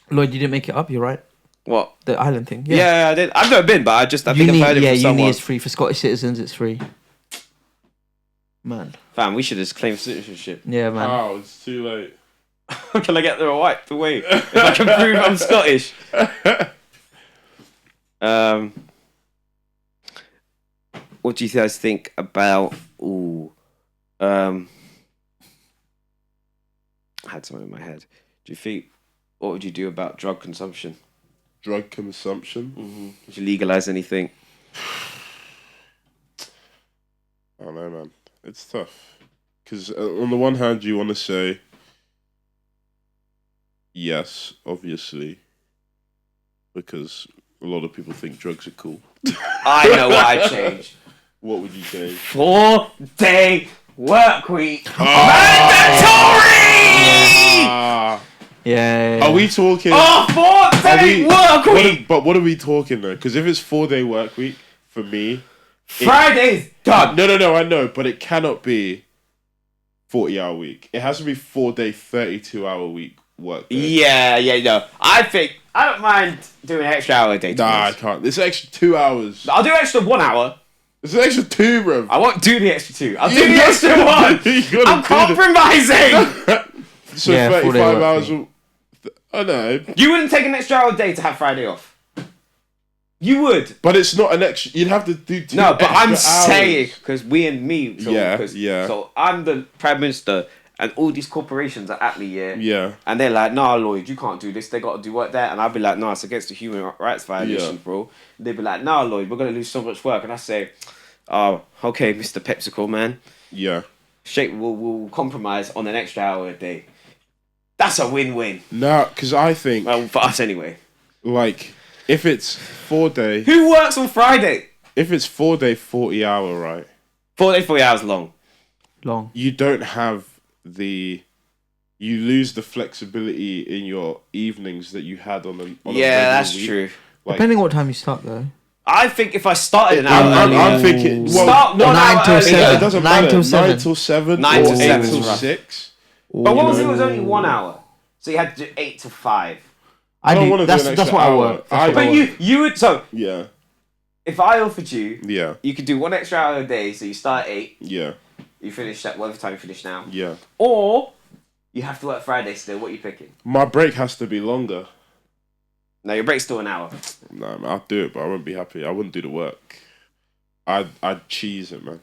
Lloyd, you didn't make it up. You're right. What? The island thing. Yeah, I did. I've never been, but I think I've heard it from someone. Uni is free for Scottish citizens. It's free. Man. Fam, we should just claim citizenship. Yeah, man. Oh, it's too late. How can I get the wiped away if I can prove I'm Scottish? What do you guys think about? I had something in my head. Do you think? What would you do about drug consumption? Drug consumption? Mm-hmm. Would you legalize anything? I don't know, man. It's tough. Because on the one hand, you want to say, yes, obviously. Because a lot of people think drugs are cool. I know what I'd change. What would you say? 4-day work week. Mandatory! Yeah. Are we talking? 4-day work week. But what are we talking though? Because if it's 4-day work week, for me, Friday's done. No, I know, but it cannot be 40-hour week. It has to be 4-day, 32-hour week work day. Yeah, no. I don't mind doing an extra hour a day. Nah, I can't. It's an extra 2 hours. I'll do extra 1 hour. It's an extra 2, bro. I won't do the extra 2. I'll do the extra 1. I'm compromising. So Yeah, 35 hours. I know. You wouldn't take an extra hour a day to have Friday off. You would. But it's not an extra. You'd have to do 2 No, but I'm extra hours. saying, because we and me. So, Yeah. So I'm the Prime Minister, and all these corporations are at me, Yeah. and they're like, nah, Lloyd, you can't do this. They got to do work there. And I'll be like, nah, it's against the human rights violation, bro. They'd be like, nah, Lloyd, we're going to lose so much work. And I say, oh, okay, Mr. PepsiCo, man. Yeah. We'll compromise on an extra hour a day. That's a win-win. No, because I think, Well, for us anyway. like, if it's 4-day, Who works on Friday? if it's 4-day, 40-hour, right? 4 days, 40 hours long. Long. You don't have you lose the flexibility in your evenings that you had on a Yeah, that's week. true. Like, Depending what time you start, though. I think if I started an hour I'm earlier, thinking start 1 9 hour till earlier. 7. It doesn't 9 matter. till 7. 9 till 7. 9 or till 7 8 till is rough. 6. But what was it? It was only 1 hour, so you had to do 8 to 5. I don't do. want to do That's an that's extra what I hour. work. That's what I But work. you would so Yeah. if I offered you, Yeah. you could do 1 extra hour a day. So you start at 8, Yeah. you finish at whatever time you finish now, Yeah. or you have to work Friday still. What are you picking? My break has to be longer. No, your break's still an hour. Nah, man, I'll do it, but I wouldn't be happy. I wouldn't do the work. I'd cheese it, man.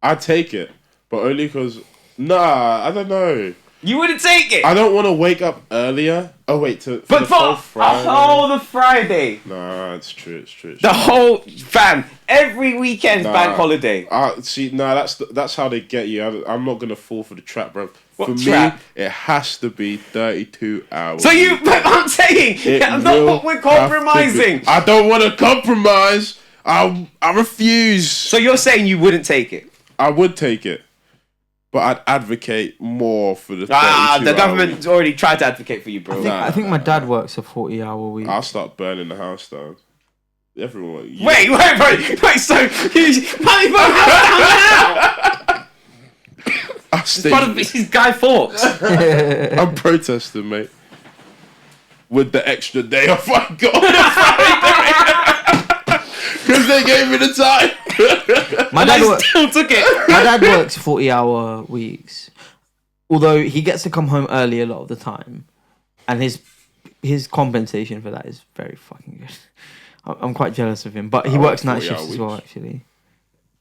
I'd take it, but only because I don't know. You wouldn't take it. I don't want to wake up earlier. Oh wait, But the for whole a Friday. whole Friday, Nah, it's true. It's true. the whole fam, every weekend's Nah. bank holiday. See, that's how they get you. I'm not gonna fall for the trap, bro. What For trap? me, it has to be 32 hours. So I'm saying, It that's not will what we're have to compromising. be. I don't want to compromise. I refuse. So you're saying you wouldn't take it? I would take it, but I'd advocate more for the 32 The hour government's week. already tried to advocate for you, bro. I think my dad works a 40-hour week. I'll start burning the house down. Everyone. Wait, bro. So you bloody burn house down now? I'll stay. This is Guy Fawkes. I'm protesting, mate. With the extra day off I got on Friday. Because they gave me the time. My dad works. Still took it. My dad works 40-hour weeks, although he gets to come home early a lot of the time, and his compensation for that is very fucking good. I'm quite jealous of him, but he I works work night 40-hour shifts as well, weeks. actually.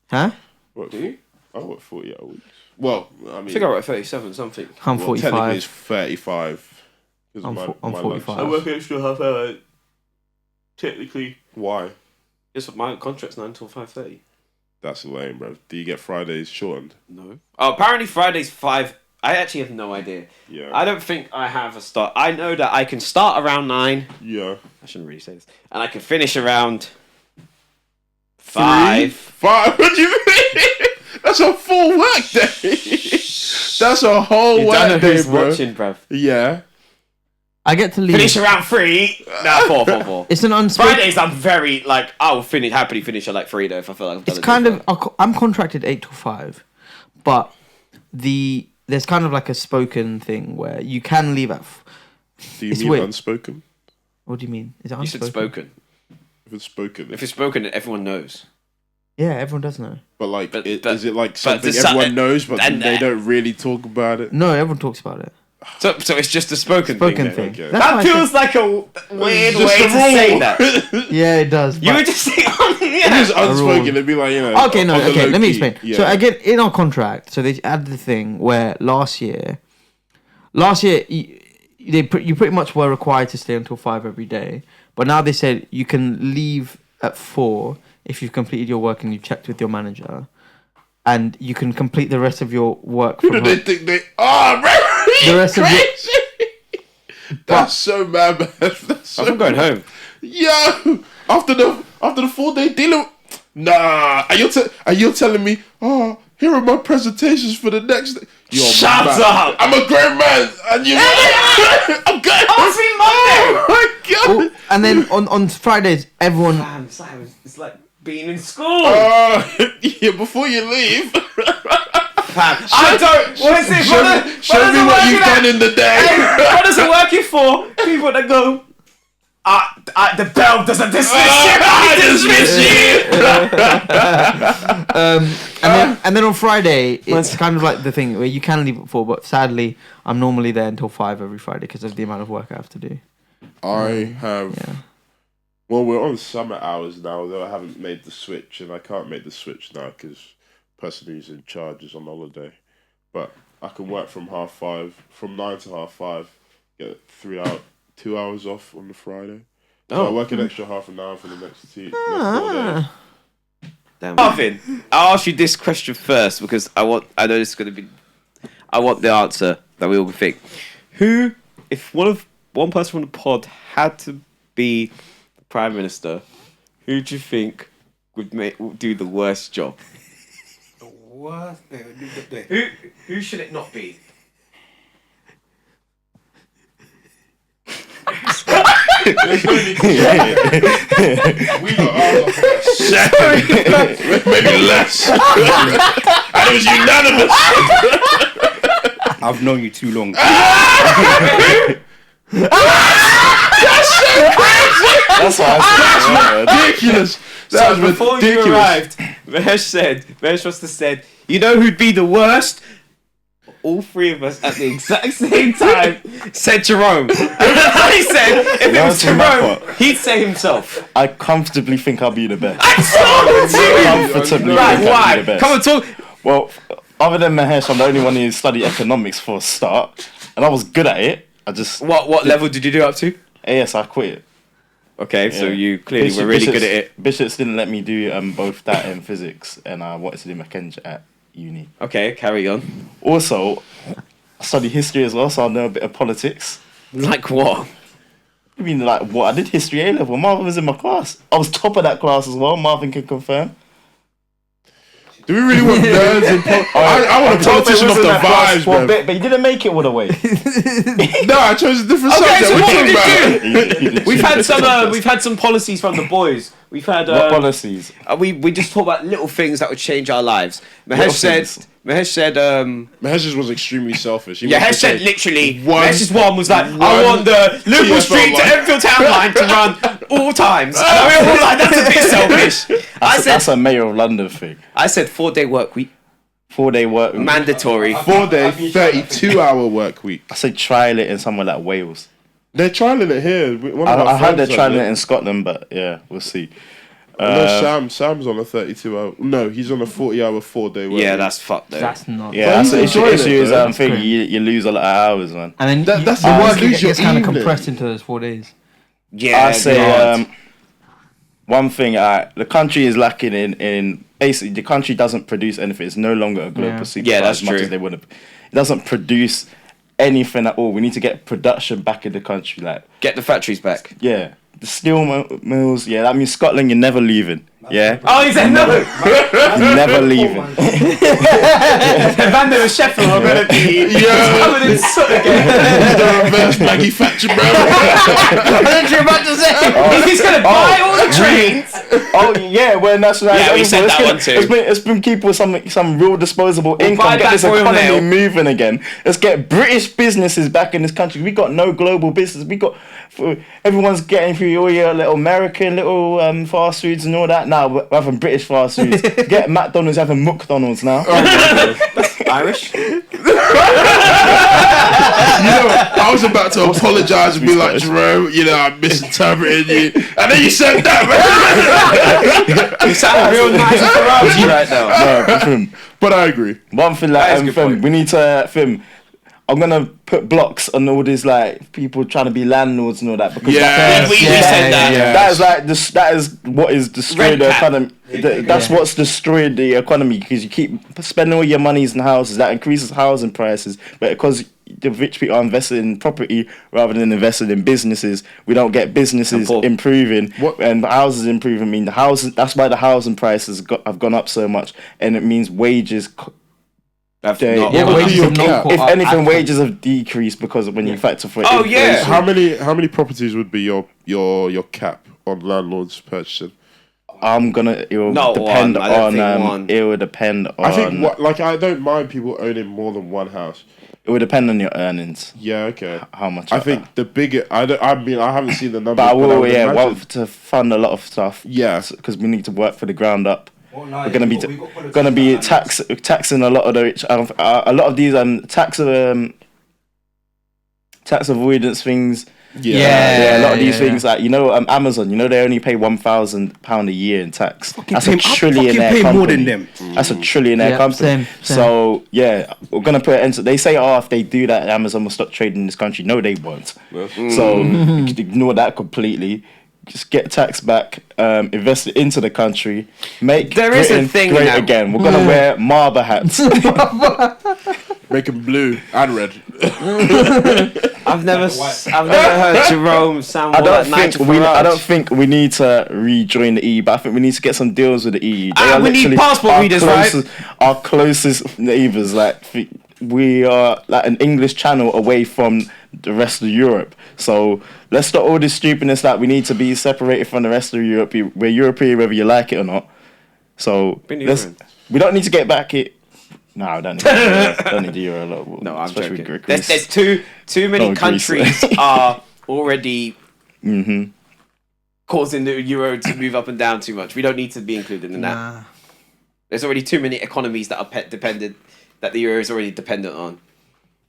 Huh? What do you? I work 40 hour weeks. Well, I mean, I think I wrote 37 something. I'm well, technically it's 45. 35. 'cause of I'm my 45. lunch. I work an extra half hour. Technically, Why? yes, my contract's 9 till 5:30. That's lame, bro. Do you get Fridays shortened? No. Oh, apparently Friday's 5. I actually have no idea. Yeah. I don't think I have a start. I know that I can start around 9. Yeah. I shouldn't really say this. And I can finish around 5. 5? What do you mean? That's a full work day. That's a whole You don't know work day, who's bro. watching, bruv. Yeah. I get to leave. Finish around 3. No, 4. It's an unspoken. Fridays, I'm very, like, I'll happily finish at, like, 3, though, if I feel like I've done It's it kind before. of. I'm contracted 8 till 5, but there's kind of like a spoken thing where you can leave at. Do you It's mean weird. unspoken? What do you mean? Is it You unspoken? said spoken. If it's spoken. If it's spoken, everyone knows. Yeah, everyone does know. But like, But- is it like but something there's everyone some- knows, but and- they don't really talk about it? No, everyone talks about it. So it's just a spoken Spoken thing. thing. okay. That's why That I said- feels like a weird It's just way a to say rule. that. Yeah, it does. You but- would just say, It's yeah. just unspoken. rule. It'd be like, you know. Okay, no, on the okay. low Let me key. explain. Yeah. So again, in our contract, so they added the thing where last year, you pretty much were required to stay until 5 every day, but now they said you can leave at 4 if you've completed your work and you've checked with your manager, and you can complete the rest of your work. Who From do they home. think they are, bro? The rest of your- Crazy. That's so mad, man. That's so I'm going home. Yo, after the 4-day dealing. Nah, are you telling me? Oh, here are my presentations for the next. You're Shut mad. up. I'm a grown man, and you. I'm going. I'll see Monday. Oh my god. Oh, and then on Fridays, everyone. Damn, it's like being in school. Yeah, before you leave, I don't. What is it? show me what you've done in the day. What does it work for? People that go. The bell doesn't dismiss you. I dismiss you. And then on Friday, it's kind of like the thing where you can leave at 4, but sadly, I'm normally there until 5 every Friday because of the amount of work I have to do. I have. Yeah. Well, we're on summer hours now, although I haven't made the switch, and I can't make the switch now because the person who's in charge is on holiday. But I can work from 9 to 5:30, get 2 hours off on the Friday. So I work an extra half an hour for the next 4 days. Damn. Marvin, I'll ask you this question first because I know this is going to be. I want the answer that we all think. Who, if one person from the pod had to be the Prime Minister, who do you think would do the worst job? The What? Who should it not be? We got ours off at 7. Maybe less. And it was unanimous. I've known you too long. That's what I said. Ridiculous. That was Before ridiculous. you arrived, Mahesh must have said, you know who'd be the worst? All three of us at the exact same time said Jerome. And I said, if it was Jerome, he'd say himself. I comfortably think I'll be the best. I told you! Comfortably Right, think I'll be why? the best. Come on, talk. Well, other than Mahesh, I'm the only one who studied economics for a start, and I was good at it. I just What level did you do up to? yes, I quit it. Okay, so Yeah. you clearly were really good at it. Bishops didn't let me do both that and physics, and I wanted to do Mackenzie at uni. Okay, carry on. Also, I study history as well, so I know a bit of politics. Like what? I mean, like what? I did history A level. Marvin was in my class. I was top of that class as well. Marvin can confirm. Do we really want nerds in I want a politician of the vibes, for a bro. bit, but he didn't make it all the way. No, I chose a different Okay, subject. so What what are you did talking you about? do? We've had some policies from the boys. We've had What policies? we just talk about little things that would change our lives. Mahesh Little said things. Mahesh's was extremely selfish. He Yeah, wanted Hesh to said take literally. one- Hesh's one was like, I one want the Liverpool TFL Street to line. Enfield Town line to run all times. And we were all like, that's a bit selfish. That's a Mayor of London thing. I said 4-day work week, 4-day work. mandatory. 4-day, 32-hour work week. I say trial it in somewhere like Wales. They're trialing it here. One of our I heard they're friends trialing are- it in Scotland, but yeah, we'll see. No, Sam's on a 32-hour. No, he's on a 40-hour 4-day work. Yeah, week. that's fucked though. That's not. Yeah, But that's he's the issue. enjoying it, Issue is though. thing Great. you lose a lot of hours, man. And then That's the the work worst. Lose your gets kind of evening. compressed into those 4 days. Yeah, I say God. one thing. The country is lacking in basically the country doesn't produce anything. It's no longer a global Yeah. superpower Yeah, that's as much true. as they would have. It doesn't produce anything at all. We need to get production back in the country. Like Get the factories back. yeah, the steel mills. Yeah, that means Scotland. You're never leaving. Yeah, Oh, he said no. you're never leaving. Van der Sheffield are going to be covered in soot again. The reverse baggy factory, bro. He's going to buy all the trains. Oh yeah, we're nationalised. Yeah, we said that one too. It's been people with some real disposable income. buy Get back this Royal economy Mail. moving again. Let's get British businesses back in this country. We got no global business. Everyone's getting through all your little American little fast foods and all that. Now we're having British fast foods. Get McDonald's having McDonald's now. Irish? You know, I was about to apologise and be like, Jerome, you know, I'm misinterpreting you. And then you said that, You sound real nice and Ferrari right now. No, But I agree. one thing That is a like good fam, point. we need to I'm gonna put blocks on all these like people trying to be landlords and all that because Yes. We said that. yeah. that is like this. That is what is destroyed Red the cap. economy. That's what's destroyed the economy because you keep spending all your monies in houses. That increases housing prices, but because the rich people are invested in property rather than invested in businesses, we don't get businesses Paul. improving What- and houses improving. I mean, the houses. That's why the housing prices have gone up so much, and it means wages. Have Yeah, not yeah, gone what up. do you have not cap? caught If up anything, at all. wages have decreased because when you factor for Oh, yeah. inflation. How many properties would be your cap on landlords purchasing? It will Not depend one, I don't think on. one. It will depend on. I think I don't mind people owning more than one house. It will depend on your earnings. Yeah, okay. How much? I think the bigger. I haven't seen the numbers. But I will, would yeah, imagine- want to fund a lot of stuff. Yeah. because we need to work for the ground up. We're Gonna be taxing a lot of the rich. A lot of these tax avoidance things. Yeah. A lot of these yeah. things like Amazon. They only pay £1,000 a year in tax. That's a pay trillionaire more company. than them. That's a trillionaire Yeah, company. same. So yeah, we're gonna put it into. They say, if they do that, Amazon will stop trading in this country. No, they won't. So you can ignore that completely. Just get tax back, invest it into the country, make There is a Britain thing great now. again. We're gonna wear Marber hats. Make them blue and red. I've never heard Jerome sound more like Nigel Farage. I don't think we need to rejoin the EU, but I think we need to get some deals with the EU. We need passport readers, right? Our closest neighbours, like we are like an English channel away from the rest of Europe. So let's stop all this stupidness that we need to be separated from the rest of Europe. We're European whether you like it or not. So we don't need to get back it. No, I don't need the euro. No, I'm joking. There's too many countries are already causing the euro to move up and down too much. We don't need to be included in that. There's already too many economies that are dependent, that the euro is already dependent on.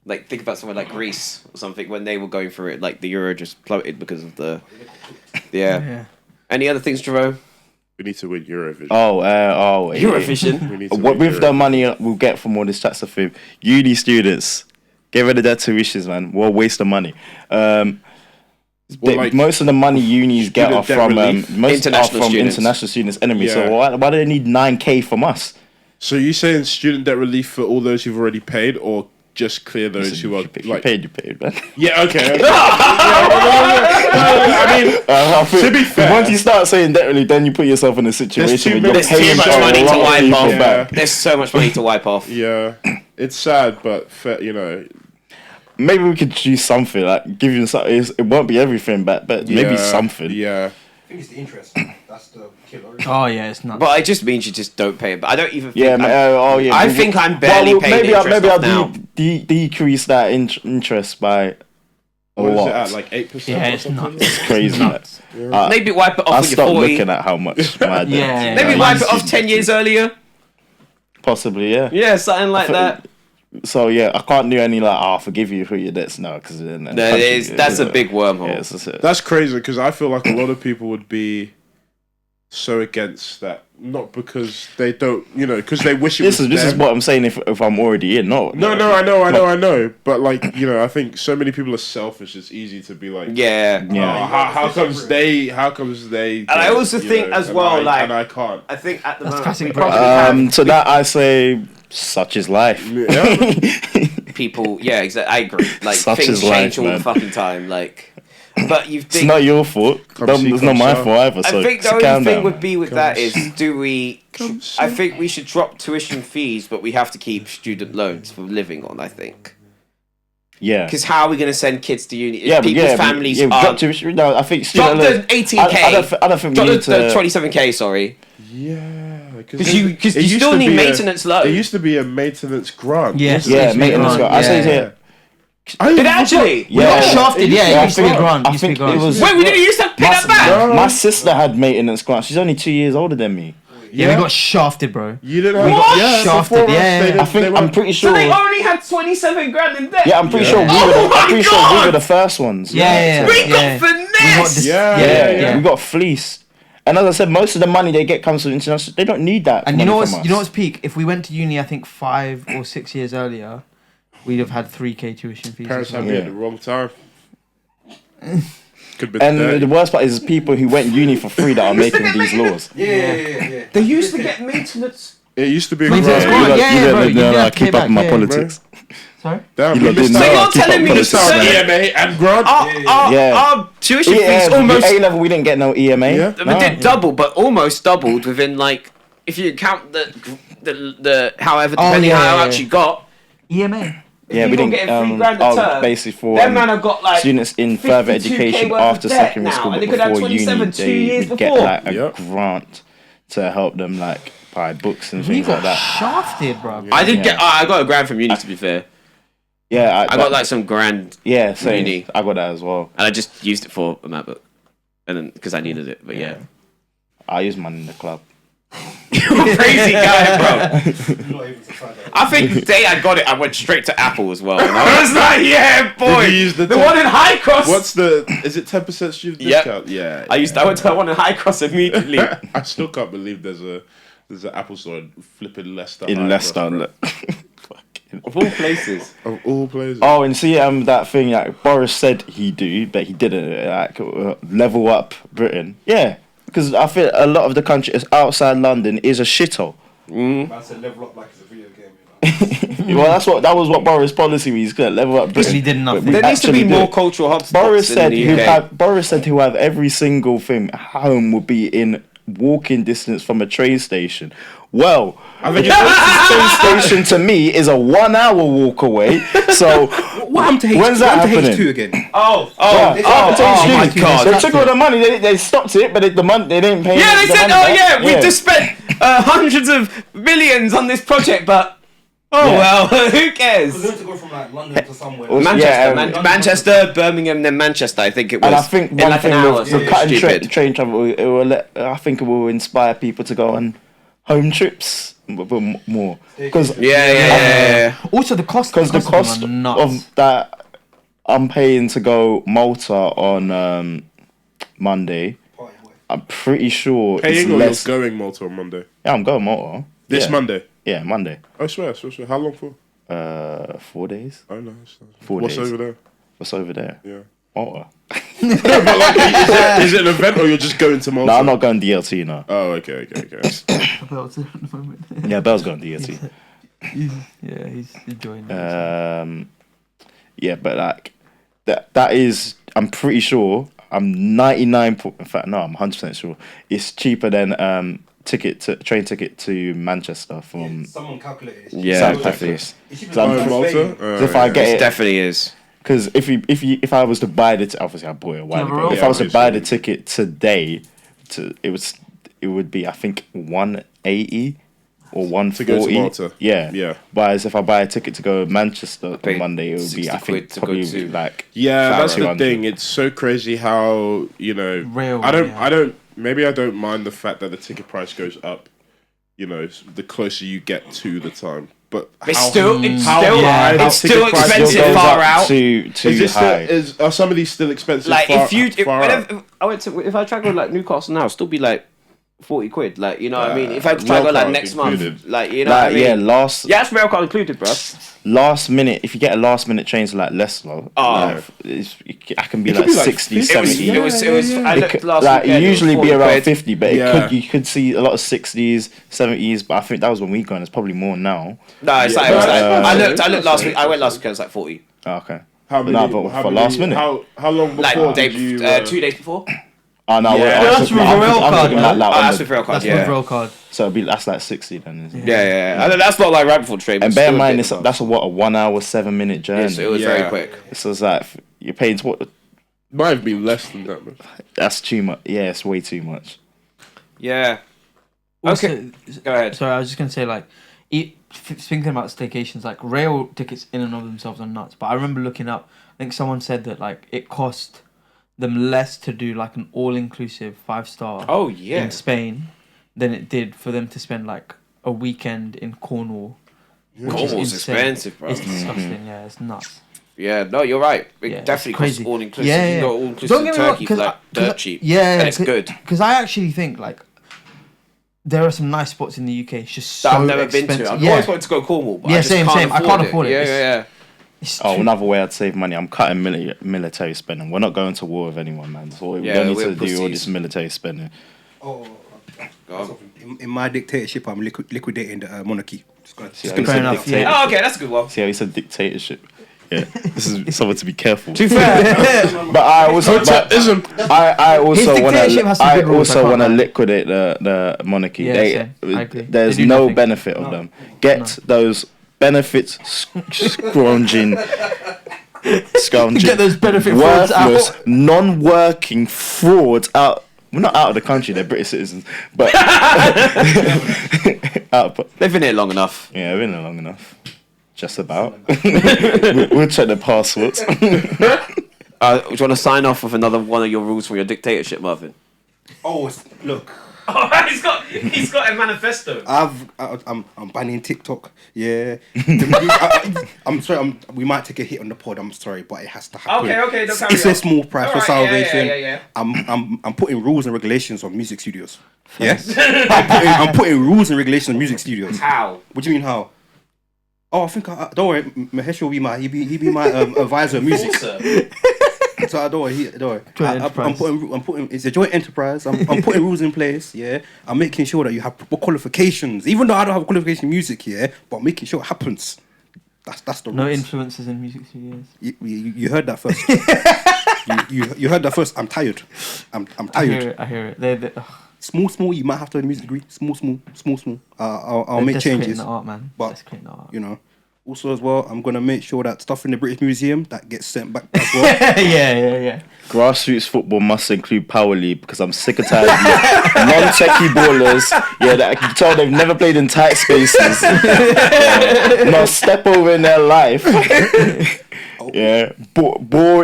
Like, think about somewhere like Greece or something, when they were going through it, like the euro just plummeted because of the... Yeah. Any other things, Jerome? We need to win Eurovision. Eurovision? With the money we'll get from all this types of food, uni students, get rid of their tuitions, man. What a waste of money. Most of the money unis get are from international students anyway. Yeah. So why do they need 9k from us? So you saying student debt relief for all those who've already paid, or just clear those who are you paid, man. Yeah, okay. I mean, to be fair, once you start saying that, really, then you put yourself in a situation where you're paying too much money to wipe off. There's so much money to wipe off. Yeah, it's sad, but maybe we could do something like give you something. It won't be everything, but maybe something. Yeah. I think it's the interest. That's the killer. Oh yeah, it's not. But it just means you just don't pay it. But I don't even think. I think I'm barely paying interest maybe off I'll now. Decrease that interest by a what lot. Is it at, like 8%? Yeah, it's nuts. It's crazy. Maybe wipe it off I'll when you're stop 40. looking at how much my debt. Maybe wipe it off 10 years earlier. Possibly, yeah. Yeah, something like that. So yeah, I can't do any I'll forgive you for your debts now because that's a big wormhole. Yeah, that's crazy because I feel like a lot of people would be so against that, not because they don't, because they wish it was this is what I'm saying. If I'm already in, no, I know, but I think so many people are selfish. It's easy to be like, how comes they? And I also think as well, and I can't. I think at the That's moment, to that I say, such is life. Yeah. People, exactly. I agree. Like Such things is life, change all man. the fucking time. Like, but you think it's not your fault. It's not my fault either. I think the only thing would be with that is, I think we should drop tuition fees, but we have to keep student loans for living on. I think. Yeah. Because how are we going to send kids to uni? People's families are... drop tuition. No, I think drop the 18k. I don't think drop we need the to... 27k. Sorry. Yeah. Because you still need maintenance loan. There used to be a maintenance grant. Yes. Yeah, maintenance grant. I say here. Did it actually? We got shafted. Yeah, it used to be a grant. I think it was. Wait, we didn't used to pay that back. No. My sister had maintenance grant. She's only 2 years older than me. Yeah, we got shafted, bro. You didn't have What? Shafted, yeah. I'm pretty sure. So they only had 27 grand in debt. Yeah, I'm pretty sure we were the first ones. Yeah. We got finesse. Yeah. We got fleeced. And as I said, most of the money they get comes from international. They don't need that. And you know what's peak? If we went to uni, I think 5 or 6 years earlier, we'd have had 3k tuition fees. Parents had me at the wrong time. And the worst part is people who went uni for free that are making these laws. Yeah. They used to get maintenance. It used to be a Maintenance grant. grant. I keep up with my politics. Sorry? Damn, You lot didn't So know. you're I keep telling up me with so politics, man. EMA and grant. Our tuition fees almost... A level, we didn't get no EMA. Yeah. We did double, but almost doubled within if you count the however depending how much you got. EMA. Yeah, we didn't get $3 grand a term. basically for Them man have got students in further 52K education worth of after debt secondary now, school, and but they could have before 27 uni, 2 years they get before. a grant to help them buy books and We things got like that. shafted, bro. I did get. I got a grand from uni. To be fair, Yeah, I got some grand, same. uni. I got that as well. and I just used it for a MacBook, and then because I needed it. But yeah. I use money in the club. You're a crazy guy, bro. Not able to try that. I think the day I got it, I went straight to Apple as well. And I was like, yeah, boy. Did you use the one in High Cross. Is it 10% student Yep. discount? Yeah. I went to that one in High Cross immediately. I still can't believe there's an Apple store in flipping Leicester. In Leicester. Look. Of all places. Of all places. Oh, and see that thing Boris said he'd do, but he didn't. Level up Britain. Yeah. Because I feel a lot of the country is outside London is a shithole. Man said level up like it's a video game. Well, that was what Boris' policy was. He's gonna level up Britain. Italy did nothing. We There needs to be actually more did. cultural hotspots Boris said in the UK. Boris said he'll have every single thing home will be in walking distance from a train station. Well, the train station to me is a 1 hour walk away. So What happened to H2? when's that What happened to happening? H2 again? Oh, my God. They took all the money. They stopped it, but the money they didn't pay. Yeah, they the said, money oh back. yeah, we just spent hundreds of millions on this project, but well, who cares? Because we need to go from like London to somewhere. Manchester, Birmingham, then Manchester. I think it was. And I think in one like thing an hour. with cutting train travel, I think it will inspire people to go on home trips more because Yeah. Also, the cost the cost are nuts. of that I'm paying to go Malta on Monday. I'm pretty sure Hey, it's you're less. going Malta on Monday. Yeah, I'm going Malta This Monday. Yeah, Monday. I swear. How long for? 4 days. Oh no. 4 What's days. over there? What's over there? Yeah. Malta. But like, is it an event or you're just going to Malta? No, I'm not going DLT now. Oh, okay. Yeah, Bell's going DLT. He's enjoying it. Yeah, but like that is, I'm pretty sure, I'm 99. In fact, no, I'm 100% sure it's cheaper than train ticket to Manchester from Someone calculated it. Yeah, South definitely. Africa. It's So I'm Oh, Malta. So if I get It it, definitely is. because if I was to buy obviously I bought it a while Yeah, ago. but If I was to obviously. buy the ticket today, it would be I think 180 or 140 go to Malta. Yeah. Yeah. Whereas if I buy a ticket to go Manchester pay on Monday, it would be 60 I think quid to go probably to- like Yeah, that's the 200. thing. It's so crazy how Railway, I yeah. don't. Maybe I don't mind the fact that the ticket price goes up. The closer you get to the time, but It's how still high the it's still ticket price expensive goes far up. out. too Is this high. are some of these still expensive? Like far, if far out? if I try to go like Newcastle now, it'll still be like 40 quid. Like what I mean. If I try to go like railcard next included. month, like what I mean. Yeah, last That's railcard included, bro. last minute. If you get a last minute train to like Leicester, I can be It could like be like 60, 50. 70. It was. I It looked could, last like weekend, it usually was be 40 around quid. 50, but Yeah. you could see a lot of 60s, 70s. But I think that was when we gone. It's probably more now. No, it's like, I looked last week. I went last weekend. It was like 40. Oh, okay. How many? No, but how for many- last minute. How long before Like did you? 2 days before. Oh no, Yeah. That's with a rail card, man. That's with rail card. That's Yeah. the rail card. So that's like 60 then. Isn't it? Yeah. I know that's not like right before the train. And but bear in still a mind, bit above. that's a 1 hour 7 minute journey. Yes, it was Yeah. very quick. So it's like you're paying Might have been less than that. Man. that's too much. Yeah, it's way too much. Yeah. Also, Okay. Go ahead. Sorry, I was just gonna say like, thinking about staycations, like rail tickets in and of themselves are nuts. But I remember looking up. I think someone said that like it cost them less to do like an all-inclusive 5-star Oh yeah. in Spain than it did for them to spend like a weekend in Cornwall. Which is Cornwall's insane. expensive, bro. It's disgusting. Yeah, it's nuts. Yeah, no, you're right. It Yeah, it's definitely costs crazy. all inclusive. Yeah, You yeah. can go all Don't inclusive get in me wrong, Turkey for like dirt cheap. Yeah, and it's good. Because I actually think like there are some nice spots in the UK. It's just so That I've never expensive. been to. I've Yeah. always wanted to go to Cornwall, but Yeah, I just same. I can't afford it. Yeah, It's- yeah. It's Oh, too- another way I'd save money. I'm cutting military spending. We're not going to war with anyone, man. So we Yeah, don't need we're to do all pussies. this military spending. Oh, Go on. in my dictatorship, I'm liquidating the monarchy. Just Fair gonna say enough, dictator. yeah. Oh, okay, that's a good one. See how he said dictatorship? Yeah, this is something to be careful. To be fair, But I also, Totemism. I also His want dictatorship has to, some I good rules, I also can't want to lie. liquidate the monarchy. Yeah, same. I agree. There's They do no nothing. benefit of them. Get those benefits scrounging. Get those benefit frauds worthless, out. non-working frauds out. Well, not out of the country. They're British citizens, but out. they've been here long enough. Yeah, I've been there long enough. Just about. We'll check the passports. Do you want to sign off with another one of your rules for your dictatorship, Marvin? Oh, look, Oh, he's got a manifesto. I'm banning TikTok. Yeah, I'm sorry. We might take a hit on the pod. I'm sorry, but it has to happen. Okay, don't carry It's on. a small price for Alright, yeah, salvation. yeah. I'm putting rules and regulations on music studios. Yes, I'm putting rules and regulations on music studios. How? What do you mean how? Oh, I think don't worry. Mahesh will be he be my advisor on music. So I don't worry. Joint I'm putting. It's a joint enterprise. I'm putting rules in place. Yeah, I'm making sure that you have proper qualifications. Even though I don't have qualification in music, yeah, but I'm making sure it happens. That's the rules. No influences in music studios. You heard that first. you heard that first. I'm tired. I'm tired. I hear it. They're Small. You might have to have a music degree. Small. I'll make changes. The art, man. But Desecrating the art. you know, also as well, I'm gonna make sure that stuff in the British Museum that gets sent back as well. yeah. Grassroots football must include Power League because I'm sick and tired of you non-techie ballers. Yeah, that I can tell they've never played in tight spaces. Not step over in their life. Yeah, football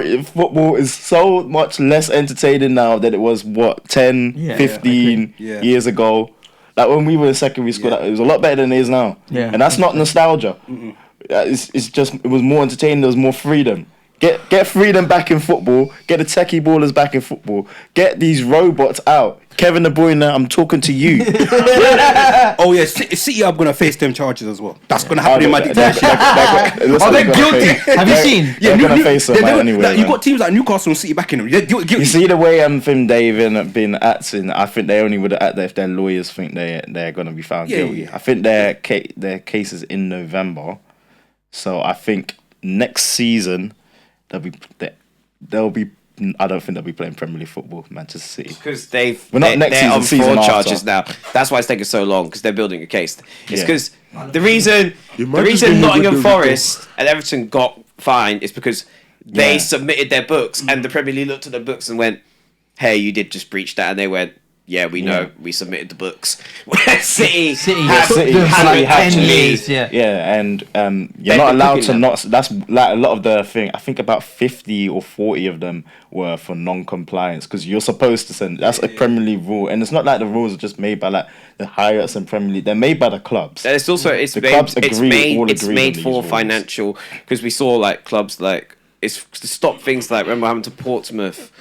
is so much less entertaining now than it was 15 years ago. Like when we were in secondary school, it was a lot better than it is now. Yeah, and that's not nostalgia. It's just it was more entertaining. There was more freedom. Get freedom back in football. Get the techie ballers back in football. Get these robots out. Kevin De Bruyne, I'm talking to you. Oh yeah, City are gonna face them charges as well. That's gonna happen in my dictatorship. They're guilty. Have you seen? They're gonna face them anyway. You got teams like Newcastle and City backing them. You see the way they've been acting. I think they only would act if their lawyers think they're gonna be found guilty. Yeah. I think their case is in November, so I think next season they'll be. I don't think they'll be playing Premier League football, Manchester City. Because We're not next they're season, on fraud season charges after. now. That's why it's taking so long, because they're building a case. It's Yeah. because the reason Nottingham Forest and Everton got fined is because they submitted their books and the Premier League looked at the books and went, "Hey, you did just breach that," and they went, "Yeah, we know. We submitted the books." City had 10 years. Yeah, and you're not allowed to not. That's like a lot of the thing. I think about 50 or 40 of them were for non-compliance because you're supposed to send. That's a Premier League rule, and it's not like the rules are just made by like the higher ups in Premier League. They're made by the clubs. And it's also it's made for financial, because we saw like clubs like. It's to stop things like, remember what happened to Portsmouth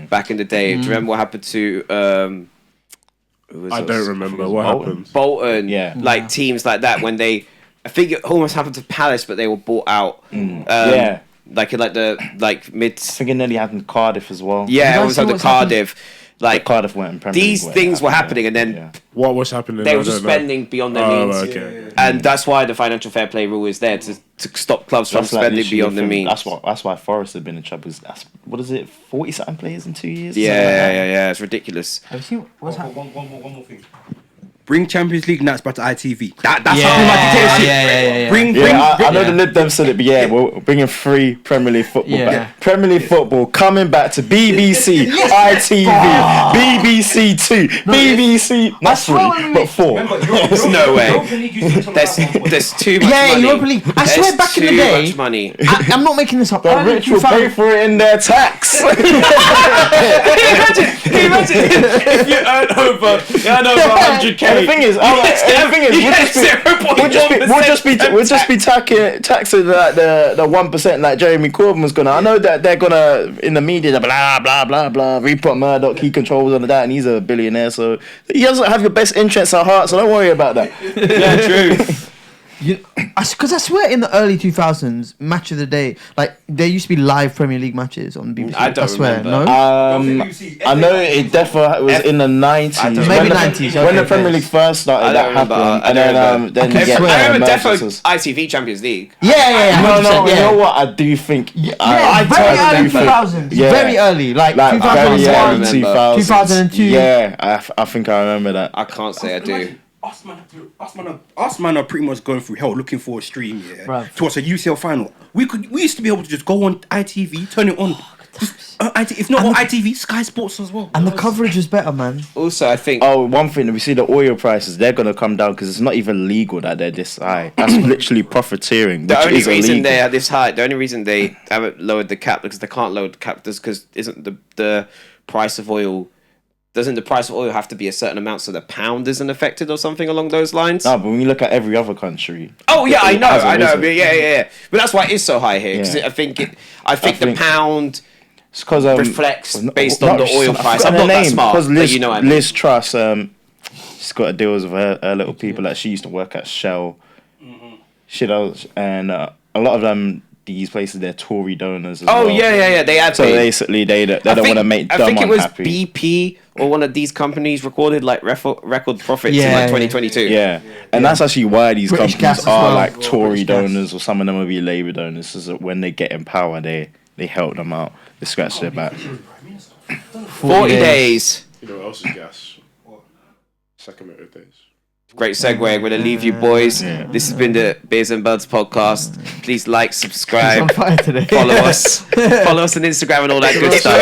back in the day. Do you remember what happened to I don't remember what happened. Bolton, like teams like that when they, I think it almost happened to Palace, but they were bought out. Like in the mid. I think it nearly happened to Cardiff as well. Yeah, it was like the Cardiff. Like Cardiff went in Premier these League things were happening, and then what was happening? they were just spending beyond their means. Okay. And that's why the financial fair play rule is there to stop clubs from spending beyond their means. That's why Forest have been in trouble. That's, what is it? 40-something players in 2 years. Yeah. It's ridiculous. Have you seen what's happening? One more thing. Bring Champions League nights back to ITV. That's Yeah. something my dictatorship. Yeah. Bring. I know the Lib Dem said it, but we're bringing free Premier League football back. Premier League football coming back to BBC, ITV, BBC 2, BBC, not 3, but 4. There's no way. There's too much money. Europa League. I swear back in the day. Too much money. I'm not making this up. The rich will pay for it in their tax. Can you imagine if you earn over 100k? The thing is, we'll just be taxing like the 1% like Jeremy Corbyn was gonna. I know that they're gonna in the media blah blah blah blah. Rupert Murdoch, he controls all of that, and he's a billionaire, so he doesn't have your best interests at heart. So don't worry about that. Yeah, true. Because I swear in the early 2000s, Match of the Day, like there used to be live Premier League matches on BBC. I swear, remember. no. I know it definitely was in the 90s. Maybe 90s. When the Premier League first started, that happened. And then I remember Defo ITV Champions League. Yeah. No, you know what? I do think. I very early 2000s. Very early, like 2001, 2002. Yeah, I think I remember that. I can't say I do. Us man are pretty much going through hell looking for a stream, to watch a UCL final. We used to be able to just go on ITV, turn it on. If not on ITV, Sky Sports as well. And the coverage was better, man. Also, I think. Oh, one thing, we see the oil prices, they're going to come down because it's not even legal that they're this high. That's literally profiteering. The only reason they are this high, the only reason they haven't lowered the cap, because they can't lower the cap, is because isn't the price of oil. Doesn't the price of oil have to be a certain amount so the pound isn't affected or something along those lines? No, but when you look at every other country. Oh yeah, I know. But yeah. But that's why it is so high here, because I think the pound reflects based on the oil price. I'm not that smart, but you know what I mean. Liz Truss, she's got deals with her little people that she used to work at Shell. She does, and a lot of them these places, they're Tory donors as Oh well. yeah. They had So basically, they don't want to make them I think it was unhappy. BP or one of these companies recorded like record profits in Yeah, like yeah. 2022. Yeah, and that's actually why these British companies Gas as are well. like Tory British Gas. donors, or some of them will be Labour donors. Is that when they get in power, they help them out. They scratch their back. 40 days. You know what else is gas? Sacramento days. Great segue. I'm going to leave you boys. This has been the Beers and Buds podcast. Please like, He's on subscribe, fire today. follow us on Instagram and all that good stuff.